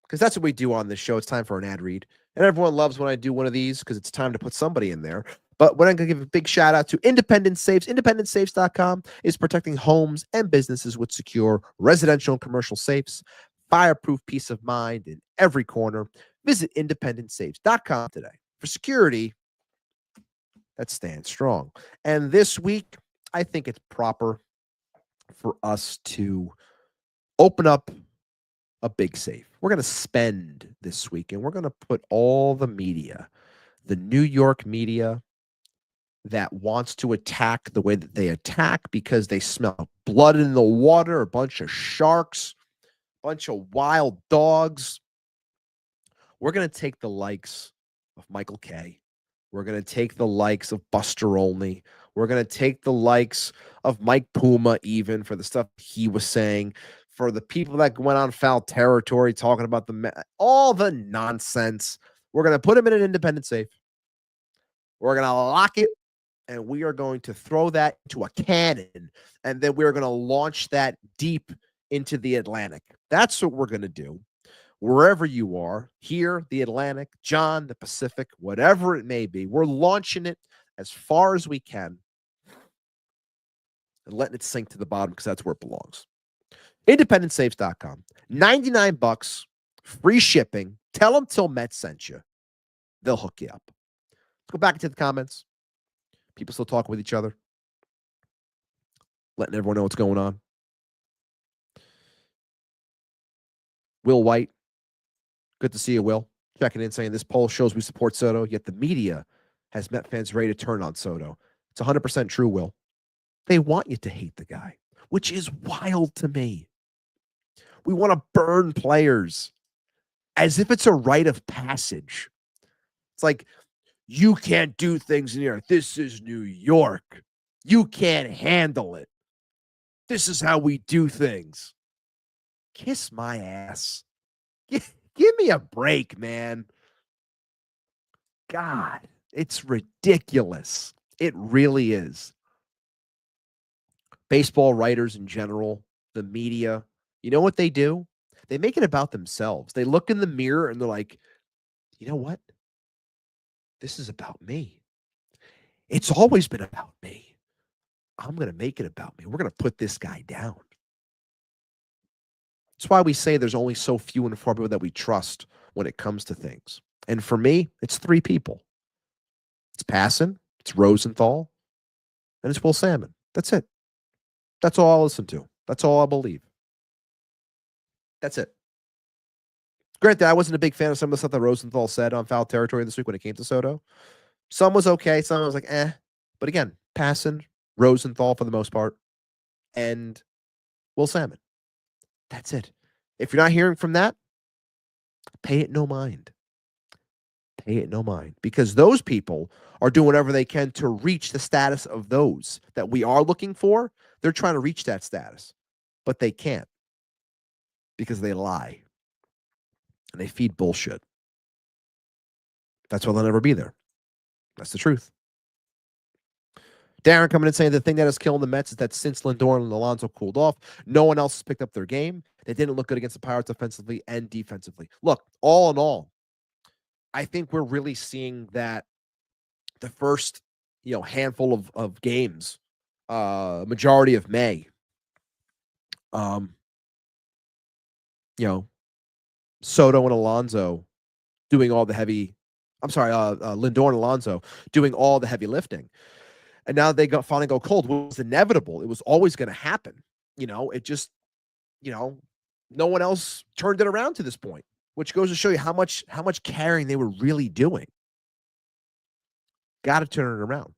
because that's what we do on this show. It's time for an ad read. And everyone loves when I do one of these because it's time to put somebody in there. But we're going to give a big shout out to Independent Safes. IndependenceSafes.com is protecting homes and businesses with secure residential and commercial safes. Fireproof peace of mind in every corner. Visit IndependenceSafes.com today for security that stands strong. And this week, I think it's proper for us to open up a big safe. We're going to spend this weekend. We're going to put all the media, the New York media that wants to attack the way that they attack because they smell blood in the water, a bunch of sharks, a bunch of wild dogs. We're going to take the likes of Michael Kay. We're going to take the likes of Buster Olney. We're going to take the likes of Mike Puma, even for the stuff he was saying, for the people that went on foul territory talking about all the nonsense. We're going to put him in an independent safe. We're going to lock it, and we are going to throw that into a cannon, and then we're going to launch that deep into the Atlantic. That's what we're going to do. Wherever you are, here, the Atlantic, John, the Pacific, whatever it may be, we're launching it as far as we can and letting it sink to the bottom because that's where it belongs. IndependentSafes.com. $99, free shipping. Tell them Til Mets sent you. They'll hook you up. Let's go back into the comments. People still talking with each other, letting everyone know what's going on. Will White. Good to see you, Will. Checking in, saying this poll shows we support Soto, yet the media has Met fans ready to turn on Soto. It's 100% true, Will. They want you to hate the guy, which is wild to me. We want to burn players as if it's a rite of passage. It's like, you can't do things in here. This is New York. You can't handle it. This is how we do things. Kiss my ass. Give me a break, man. God, it's ridiculous. It really is. Baseball writers in general, the media, you know what they do? They make it about themselves. They look in the mirror and they're like, you know what? This is about me. It's always been about me. I'm going to make it about me. We're going to put this guy down. That's why we say there's only so few and far people that we trust when it comes to things. And for me, it's three people. It's Passan, it's Rosenthal, and it's Will Salmon. That's it. That's all I listen to. That's all I believe. That's it. Granted, I wasn't a big fan of some of the stuff that Rosenthal said on foul territory this week when it came to Soto. Some was okay. Some was like, eh. But again, Passan, Rosenthal for the most part, and Will Salmon. That's it. If you're not hearing from that, pay it no mind. Pay it no mind. Because those people are doing whatever they can to reach the status of those that we are looking for. They're trying to reach that status, but they can't because they lie and they feed bullshit. That's why they'll never be there. That's the truth. Darren coming in saying the thing that is killing the Mets is that since Lindor and Alonso cooled off, no one else has picked up their game. They didn't look good against the Pirates offensively and defensively. Look, all in all, I think we're really seeing that the first, handful of games, majority of May, Soto and Alonso doing all the heavy. Lindor and Alonso doing all the heavy lifting. And now they finally go cold. It was inevitable. It was always going to happen. It just, no one else turned it around to this point, which goes to show you how much carrying they were really doing. Got to turn it around.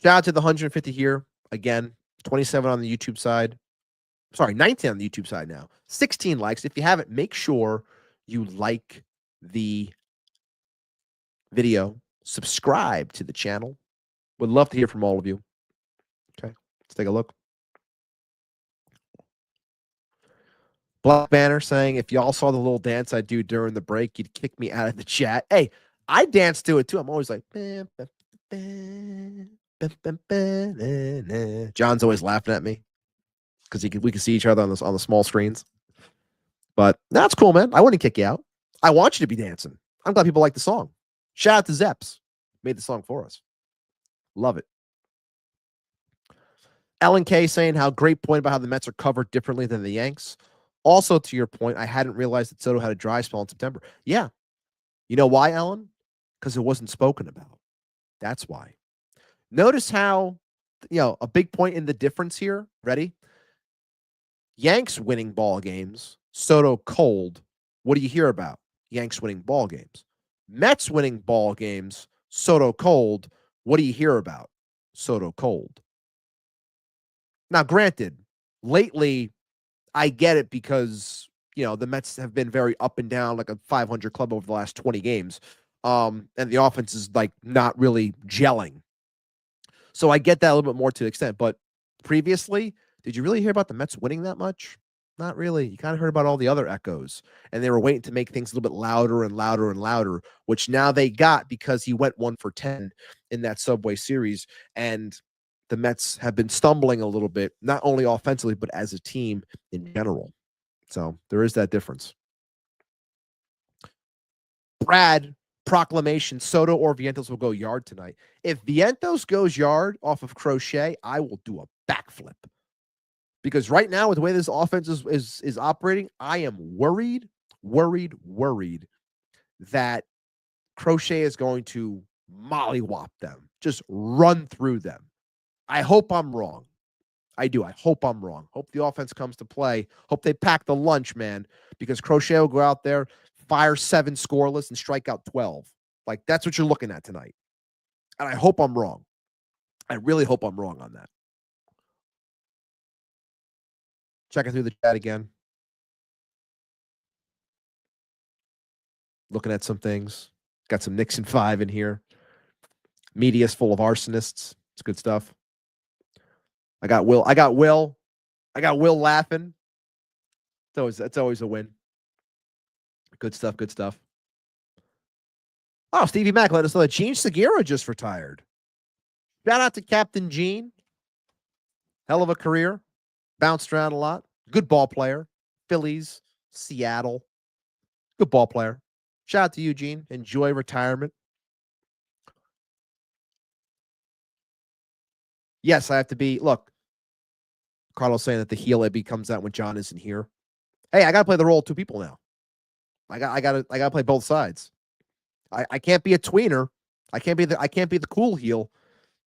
Shout out to the 150 here. Again, 27 on the YouTube side. Sorry, 19 on the YouTube side now. 16 likes. If you haven't, make sure you like the video. Subscribe to the channel. Would love to hear from all of you. Okay, let's take a look. Black Banner saying, if y'all saw the little dance I do during the break, you'd kick me out of the chat. Hey, I dance to it too. I'm always like, John's always laughing at me because we can see each other on the small screens. But that's cool, man. I wouldn't kick you out. I want you to be dancing. I'm glad people like the song. Shout out to Zeps. Made the song for us. Love it. Ellen K saying how great point about how the Mets are covered differently than the Yanks. Also, to your point, I hadn't realized that Soto had a dry spell in September. Yeah. You know why, Ellen? Because it wasn't spoken about. That's why. Notice how, a big point in the difference here. Ready? Yanks winning ball games, Soto cold. What do you hear about? Yanks winning ball games. Mets winning ball games, Soto cold. What do you hear about? Soto cold. Now, granted, lately, I get it because, the Mets have been very up and down, like a 500 club over the last 20 games. And the offense is like not really gelling. So I get that a little bit more to the extent. But previously, did you really hear about the Mets winning that much? Not really. You kind of heard about all the other echoes, and they were waiting to make things a little bit louder and louder and louder, which now they got because he went 1 for 10 in that Subway Series. And the Mets have been stumbling a little bit, not only offensively, but as a team in general. So there is that difference. Brad, proclamation, Soto or Vientos will go yard tonight. If Vientos goes yard off of Crochet, I will do a backflip. Because right now, with the way this offense is operating, I am worried that Crochet is going to mollywop them, just run through them. I hope I'm wrong. I do. I hope I'm wrong. Hope the offense comes to play. Hope they pack the lunch, man, because Crochet will go out there, fire 7 scoreless, and strike out 12. Like, that's what you're looking at tonight. And I hope I'm wrong. I really hope I'm wrong on that. Checking through the chat again. Looking at some things. Got some Nixon 5 in here. Media's full of arsonists. It's good stuff. I got Will laughing. It's always a win. Good stuff. Good stuff. Oh, Stevie Mack let us know that Gene Segura just retired. Shout out to Captain Gene. Hell of a career. Bounced around a lot. Good ball player. Phillies, Seattle. Good ball player. Shout out to you, Gene. Enjoy retirement. Yes, I have to be. Look, Carlos saying that the heel Ibby comes out when John isn't here. Hey, I got to play the role of 2 people now. I got to play both sides. I can't be a tweener. I can't be the cool heel.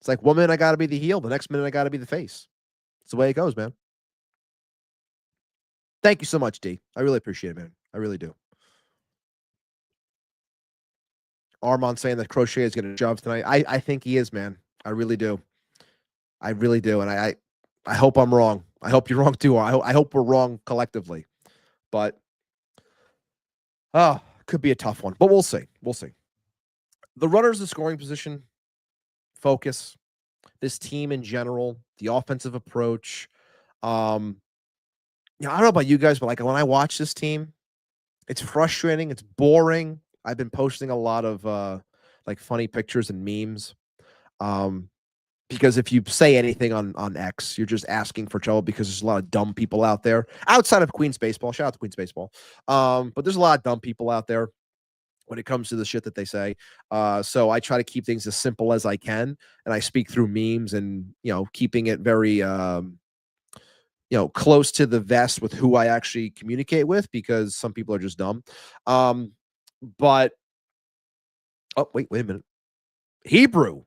It's like 1 minute I got to be the heel, the next minute I got to be the face. It's the way it goes, man. Thank you so much, D. I really appreciate it, man. I really do. Armand saying that Crochet is going to shove tonight. I think he is, man. I really do. I really do. And I hope I'm wrong. I hope you're wrong too. I hope we're wrong collectively. But could be a tough one. But we'll see. We'll see. The runners in scoring position, focus, this team in general, the offensive approach. I don't know about you guys, but like when I watch this team, it's frustrating. It's boring. I've been posting a lot of like funny pictures and memes. Because if you say anything on X, you're just asking for trouble because there's a lot of dumb people out there outside of Queens baseball. Shout out to Queens baseball. But there's a lot of dumb people out there when it comes to the shit that they say. So I try to keep things as simple as I can, and I speak through memes and, keeping it very, close to the vest with who I actually communicate with, because some people are just dumb. But wait a minute. Hebrew.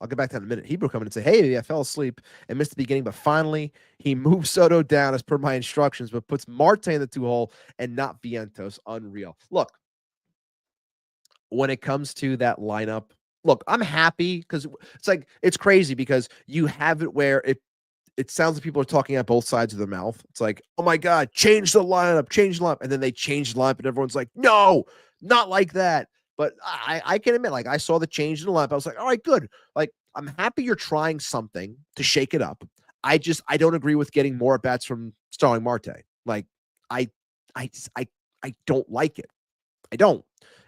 I'll get back to that in a minute. Hebrew coming and say, hey, I fell asleep and missed the beginning, but finally he moves Soto down as per my instructions, but puts Marte in the 2-hole and not Vientos. Unreal. Look, when it comes to that lineup, look, I'm happy because it's crazy because you have it where it sounds like people are talking at both sides of their mouth. It's like, oh my God, change the lineup. And then they change the lineup and everyone's like, no, not like that. But I can admit, like, I saw the change in the lineup. I was like, all right, good. Like, I'm happy you're trying something to shake it up. I don't agree with getting more at bats from Starling Marte. Like, I don't like it. I don't.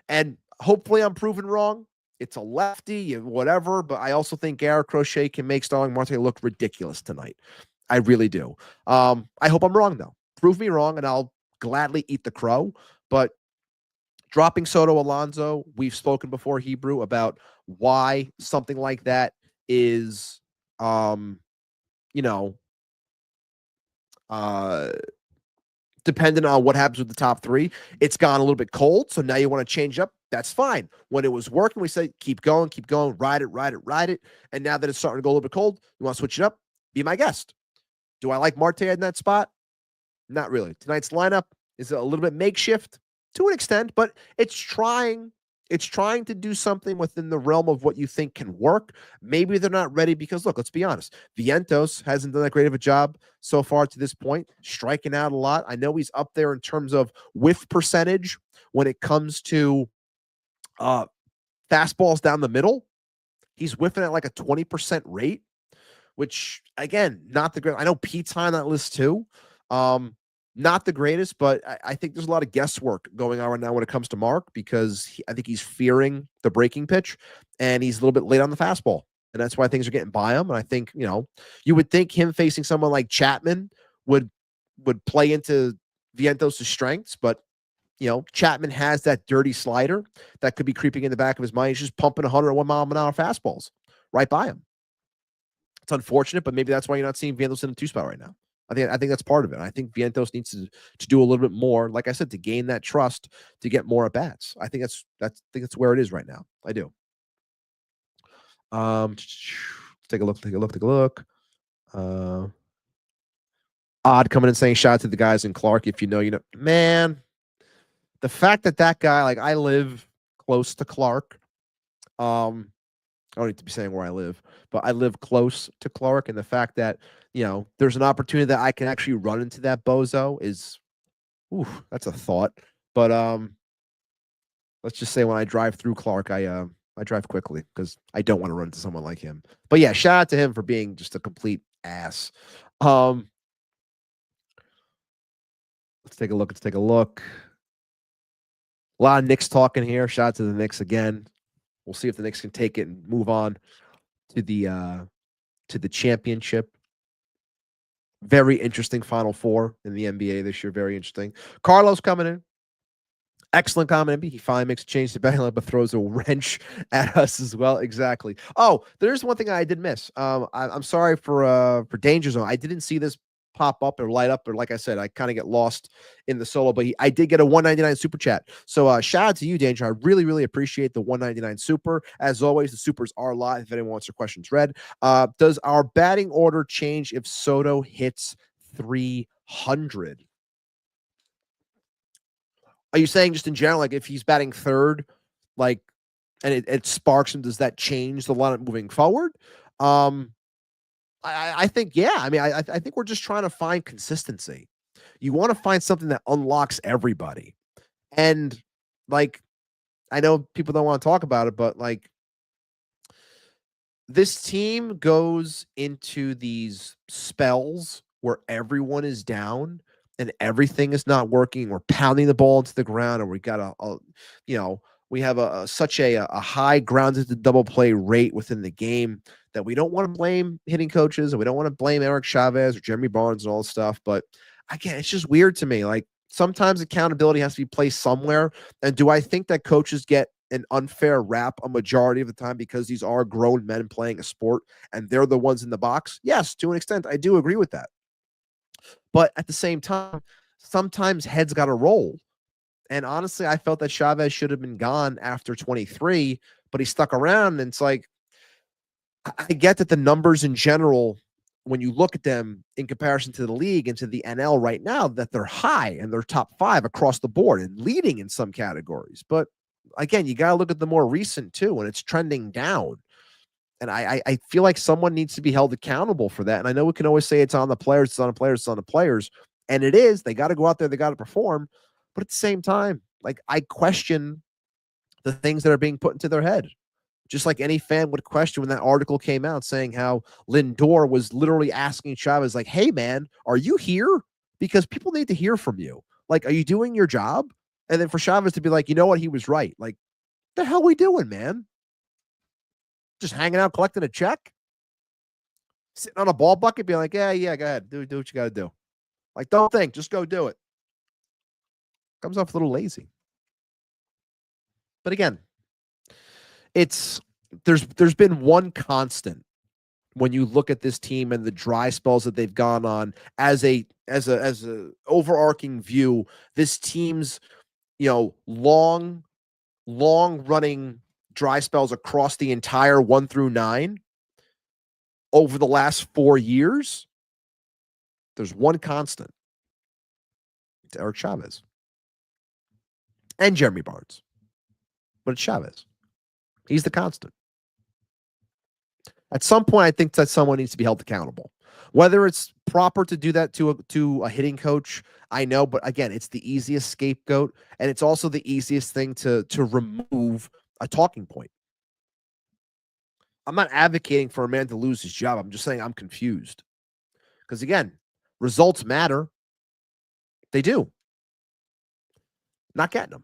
And hopefully I'm proven wrong. It's a lefty, whatever. But I also think Garrett Crochet can make Starling Marte look ridiculous tonight. I really do. I hope I'm wrong, though. Prove me wrong, and I'll gladly eat the crow. But dropping Soto Alonso, we've spoken before, Hebrew, about why something like that is, dependent on what happens with the top 3. It's gone a little bit cold, so now you want to change up. That's fine. When it was working, we said, keep going, ride it. And now that it's starting to go a little bit cold, you want to switch it up? Be my guest. Do I like Marte in that spot? Not really. Tonight's lineup is a little bit makeshift to an extent, but it's trying. It's trying to do something within the realm of what you think can work. Maybe they're not ready because, look, let's be honest. Vientos hasn't done that great of a job so far to this point, striking out a lot. I know he's up there in terms of whiff percentage when it comes to fastballs down the middle. He's whiffing at like a 20% rate, which, again, not the great. I know Pete's high on that list too. Not the greatest, but I think there's a lot of guesswork going on right now when it comes to Mark because I think he's fearing the breaking pitch and he's a little bit late on the fastball. And that's why things are getting by him. And I think, you would think him facing someone like Chapman would play into Vientos' strengths, but Chapman has that dirty slider that could be creeping in the back of his mind. He's just pumping 101 mile an hour fastballs right by him. It's unfortunate, but maybe that's why you're not seeing Vientos in a 2-spot right now. I think that's part of it. I think Vientos needs to do a little bit more, like I said, to gain that trust to get more at bats. I think that's where it is right now. I do. Take a look. Odd coming in saying shout out to the guys in Clark. If you know, man. The fact that guy, like, I live close to Clark. I don't need to be saying where I live, but I live close to Clark, and the fact that there's an opportunity that I can actually run into that bozo is, that's a thought. But let's just say when I drive through Clark, I drive quickly because I don't want to run into someone like him. But yeah, shout out to him for being just a complete ass. Let's take a look. A lot of Knicks talking here. Shout out to the Knicks again. We'll see if the Knicks can take it and move on to the championship. Very interesting Final Four in the NBA this year. Very interesting. Carlos coming in. Excellent comment. He finally makes a change to betting, but throws a wrench at us as well. Exactly. Oh, there's one thing I did miss. I'm sorry for Danger Zone. I didn't see this pop up or light up, or like I said, I kind of get lost in the solo, but I did get a $1.99 super chat. So shout out to you, Danger. I really, really appreciate the $1.99 super. As always, the supers are live if anyone wants their questions read. Does our batting order change if Soto hits 300? Are you saying just in general, like if he's batting third, like, and it sparks him, does that change the lineup moving forward? I think, yeah. I mean, I think we're just trying to find consistency. You want to find something that unlocks everybody. And, like, I know people don't want to talk about it, but, like, this team goes into these spells where everyone is down and everything is not working. We're pounding the ball into the ground, and we got we have such a high grounded to double play rate within the game that we don't want to blame hitting coaches, and we don't want to blame Eric Chavez or Jeremy Barnes and all this stuff. But again, it's just weird to me. Like, sometimes accountability has to be placed somewhere. And do I think that coaches get an unfair rap a majority of the time because these are grown men playing a sport and they're the ones in the box? Yes, to an extent, I do agree with that. But at the same time, sometimes heads got to roll. And honestly, I felt that Chavez should have been gone after 23, but he stuck around. And it's like, I get that the numbers in general, when you look at them in comparison to the league and to the NL right now, that they're high and they're top 5 across the board and leading in some categories. But again, you got to look at the more recent too, and it's trending down. And I feel like someone needs to be held accountable for that. And I know we can always say it's on the players, it's on the players, it's on the players. And it is. They got to go out there, they got to perform. But at the same time, like, I question the things that are being put into their head. Just like any fan would question when that article came out saying how Lindor was literally asking Chavez, like, hey, man, are you here? Because people need to hear from you. Like, are you doing your job? And then for Chavez to be like, you know what? He was right. Like, the hell we doing, man? Just hanging out, collecting a check? Sitting on a ball bucket, being like, yeah, go ahead. Do what you got to do. Like, don't think. Just go do it. Comes off a little lazy. But again, there's been one constant when you look at this team and the dry spells that they've gone on as a overarching view. This team's long running dry spells across the entire 1 through 9 over the last 4 years. There's one constant, It's Eric Chavez and Jeremy Barnes. But it's Chavez. He's the constant. At some point, I think that someone needs to be held accountable. Whether it's proper to do that to a hitting coach, I know, but again, it's the easiest scapegoat, and it's also the easiest thing to remove a talking point. I'm not advocating for a man to lose his job. I'm just saying I'm confused. Because again, results matter. They do. Not getting them.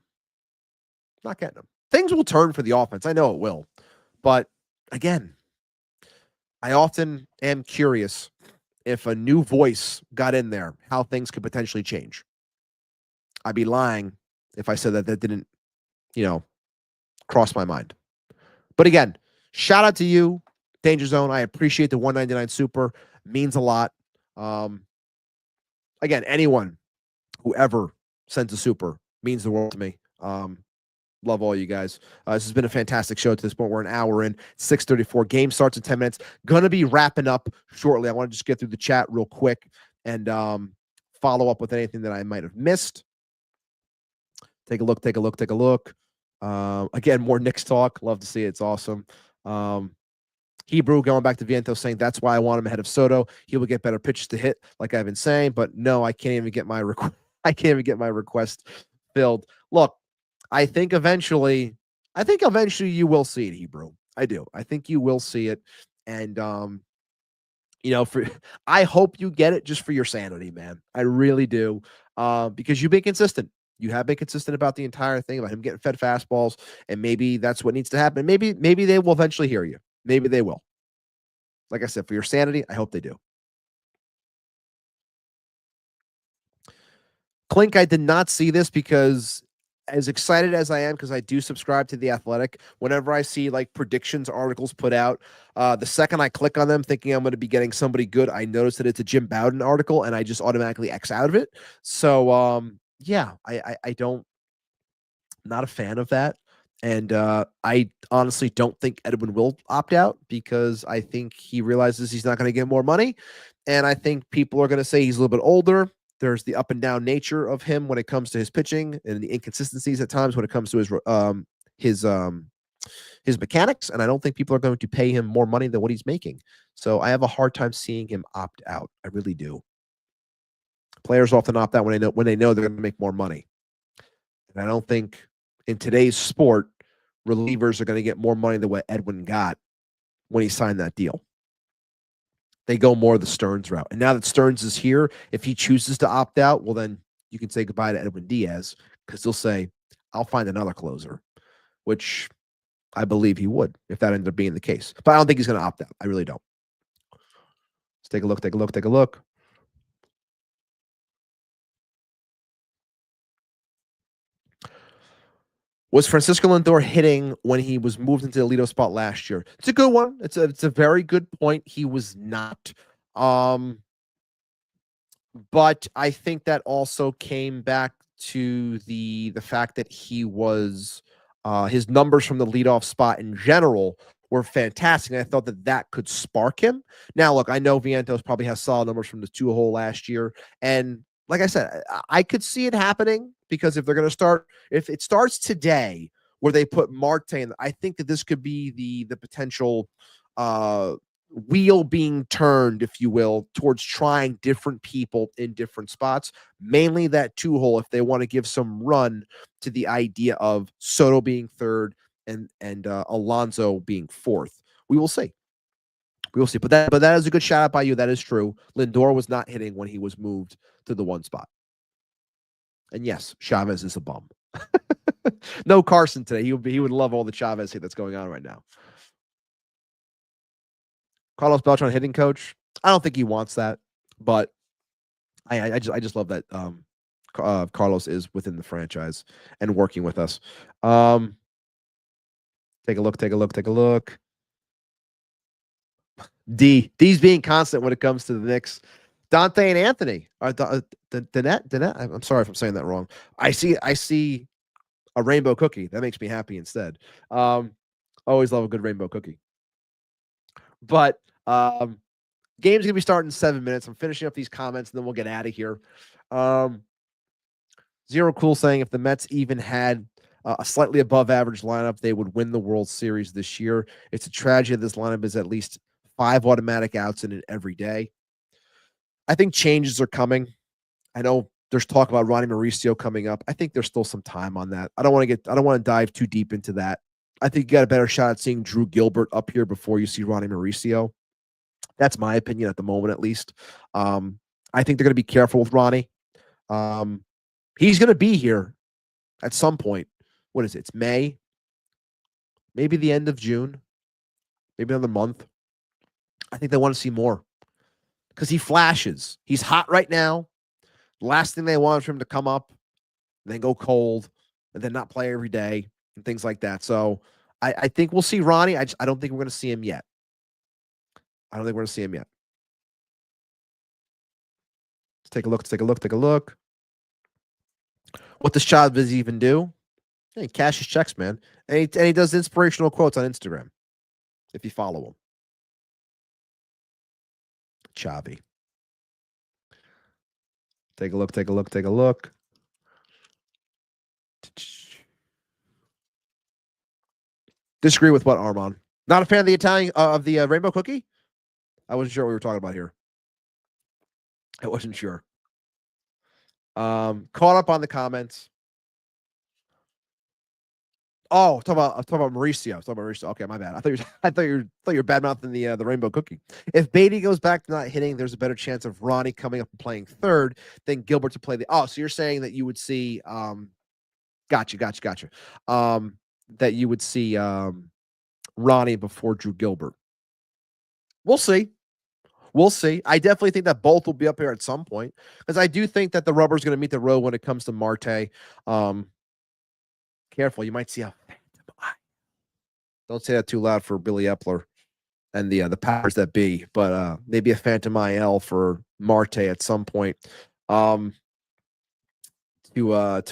Not getting them. Things will turn for the offense. I know it will. But again, I often am curious if a new voice got in there, how things could potentially change. I'd be lying if I said that didn't, cross my mind. But again, shout out to you, Danger Zone. I appreciate the 199 super. Means a lot. Again, anyone who ever sends a super means the world to me. Love all you guys. This has been a fantastic show to this point. We're an hour in, 6:34. Game starts in 10 minutes. Going to be wrapping up shortly. I want to just get through the chat real quick and follow up with anything that I might have missed. Take a look. Again, more Knicks talk. Love to see it. It's awesome. Hebrew going back to Vientos saying that's why I want him ahead of Soto. He will get better pitches to hit, like I've been saying. But no, I can't even get my request filled. Look, I think eventually you will see it, Hebrew. I do. I think you will see it. And I hope you get it just for your sanity, man. I really do. Because you've been consistent. You have been consistent about the entire thing, about him getting fed fastballs, and maybe that's what needs to happen. Maybe they will eventually hear you. Maybe they will. Like I said, for your sanity, I hope they do. Clink, I did not see this because as excited as I am, because I do subscribe to The Athletic, whenever I see like predictions articles put out, the second I click on them thinking I'm going to be getting somebody good, I notice that it's a Jim Bowden article and I just automatically X out of it. So, yeah, I don't, not a fan of that. And I honestly don't think Edwin will opt out because I think he realizes he's not going to get more money. And I think people are going to say he's a little bit older. There's the up and down nature of him when it comes to his pitching and the inconsistencies at times when it comes to his mechanics. And I don't think people are going to pay him more money than what he's making. So I have a hard time seeing him opt out. I really do. Players often opt out when they know they're going to make more money. And I don't think in today's sport, relievers are going to get more money than what Edwin got when he signed that deal. They go more the Stearns route. And now that Stearns is here, if he chooses to opt out, well, then you can say goodbye to Edwin Diaz because he'll say, I'll find another closer, which I believe he would if that ended up being the case. But I don't think he's going to opt out. I really don't. Let's take a look. Was Francisco Lindor hitting when he was moved into the leadoff spot last year? It's a good one. It's a very good point. He was not. But I think that also came back to the fact that he was his numbers from the leadoff spot in general were fantastic. And I thought that could spark him. Now, look, I know Vientos probably has solid numbers from the 2-hole last year. And like I said, I could see it happening because if it starts today where they put Marte in, I think that this could be the potential wheel being turned, if you will, towards trying different people in different spots, mainly that 2-hole if they want to give some run to the idea of Soto being third and Alonso being fourth. We will see. But that is a good shout out by you. That is true. Lindor was not hitting when he was moved to the 1 spot. And yes, Chavez is a bum. No Carson today. He would love all the Chavez hit that's going on right now. Carlos Beltran hitting coach. I don't think he wants that, but I just love that Carlos is within the franchise and working with us. Take a look. D's being constant when it comes to the Knicks. Dante and Anthony. Danette. I'm sorry if I'm saying that wrong. I see a rainbow cookie. That makes me happy instead. Always love a good rainbow cookie. But game's gonna be starting in 7 minutes. I'm finishing up these comments and then we'll get out of here. Zero Cool saying if the Mets even had a slightly above average lineup, they would win the World Series this year. It's a tragedy this lineup is at least 5 automatic outs in it every day. I think changes are coming. I know there's talk about Ronnie Mauricio coming up. I think there's still some time on that. I don't want to dive too deep into that. I think you got a better shot at seeing Drew Gilbert up here before you see Ronnie Mauricio. That's my opinion at the moment, at least. I think they're going to be careful with Ronnie. He's going to be here at some point. What is it? It's May, maybe the end of June, maybe another month. I think they want to see more because he flashes. He's hot right now. Last thing they want is for him to come up and then go cold and then not play every day and things like that. So I think we'll see Ronnie. I don't think we're going to see him yet. Let's take a look. What does Chavez even do? He cashes checks, man. And he does inspirational quotes on Instagram. If you follow him. Chavi. Take a look. Disagree with what, Armand? Not a fan of the Italian of the rainbow cookie? I wasn't sure what we were talking about here. I wasn't sure. Caught up on the comments. Oh, talk about Mauricio. Okay, my bad. I thought you were bad mouthing the rainbow cookie. If Beatty goes back to not hitting, there's a better chance of Ronnie coming up and playing third than Gilbert to play the. Oh, so you're saying that you would see. Gotcha. That you would see Ronnie before Drew Gilbert. We'll see. I definitely think that both will be up here at some point because I do think that the rubber's going to meet the road when it comes to Marte. Careful, you might see a phantom eye. Don't say that too loud for Billy Epler and the powers that be, but maybe a phantom IL for Marte at some point. To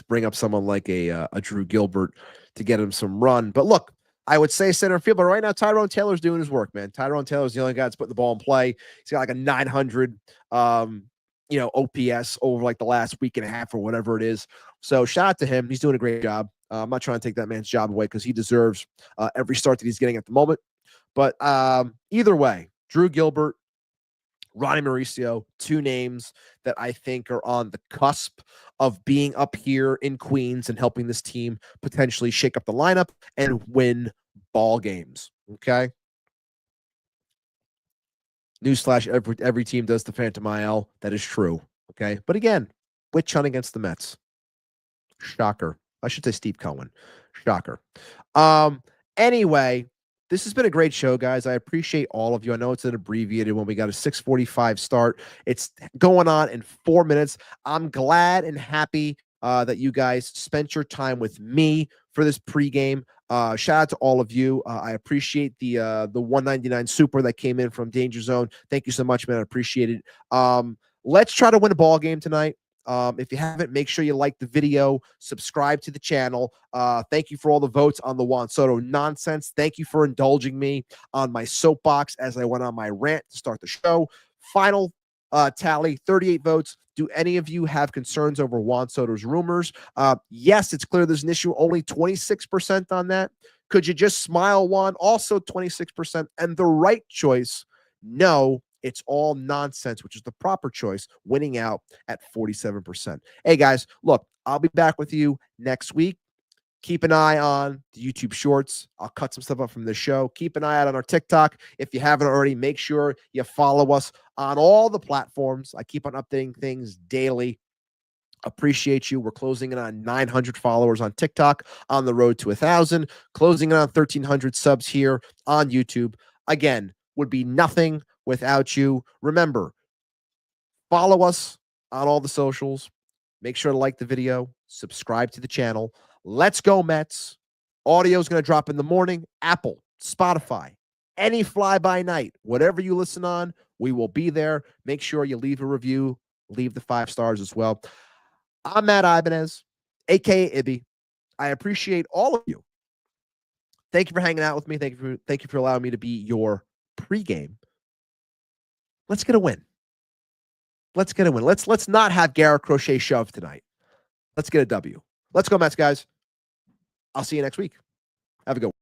bring up someone like a Drew Gilbert to get him some run. But look, I would say center field, but right now Tyrone Taylor's doing his work, man. Tyrone Taylor's the only guy that's putting the ball in play. He's got like a 900 OPS over like the last week and a half or whatever it is. So shout out to him. He's doing a great job. I'm not trying to take that man's job away because he deserves every start that he's getting at the moment. But either way, Drew Gilbert, Ronnie Mauricio, 2 names that I think are on the cusp of being up here in Queens and helping this team potentially shake up the lineup and win ball games. Okay. Newsflash, every team does the Phantom IL. That is true. Okay. But again, witch hunt against the Mets. Shocker. I should say Steve Cohen. Shocker. Anyway, this has been a great show, guys. I appreciate all of you. I know it's an abbreviated one. We got a 6:45 start. It's going on in 4 minutes. I'm glad and happy that you guys spent your time with me for this pregame. Shout out to all of you. I appreciate the $199 super that came in from Danger Zone. Thank you so much, man. I appreciate it. Let's try to win a ball game tonight. If you haven't, make sure you like the video, subscribe to the channel. Thank you for all the votes on the Juan Soto nonsense. Thank you for indulging me on my soapbox as I went on my rant to start the show. Final tally, 38 votes. Do any of you have concerns over Juan Soto's rumors? Yes, it's clear there's an issue. Only 26% on that. Could you just smile, Juan? Also 26%. And the right choice, no. It's all nonsense, which is the proper choice, winning out at 47%. Hey, guys, look, I'll be back with you next week. Keep an eye on the YouTube Shorts. I'll cut some stuff up from the show. Keep an eye out on our TikTok. If you haven't already, make sure you follow us on all the platforms. I keep on updating things daily. Appreciate you. We're closing in on 900 followers on TikTok, on the road to 1,000, closing in on 1,300 subs here on YouTube. Again, would be nothing without you. Remember, follow us on all the socials. Make sure to like the video, subscribe to the channel. Let's go, Mets. Audio is going to drop in the morning. Apple, Spotify, any fly-by night, whatever you listen on, we will be there. Make sure you leave a review, leave the 5 stars as well. I'm Matt Ibanez, a.k.a. Ibby. I appreciate all of you. Thank you for hanging out with me. Thank you for allowing me to be your pregame. Let's get a win. Let's not have Garrett Crochet shove tonight. Let's get a W. Let's go, Mets, guys. I'll see you next week. Have a good one.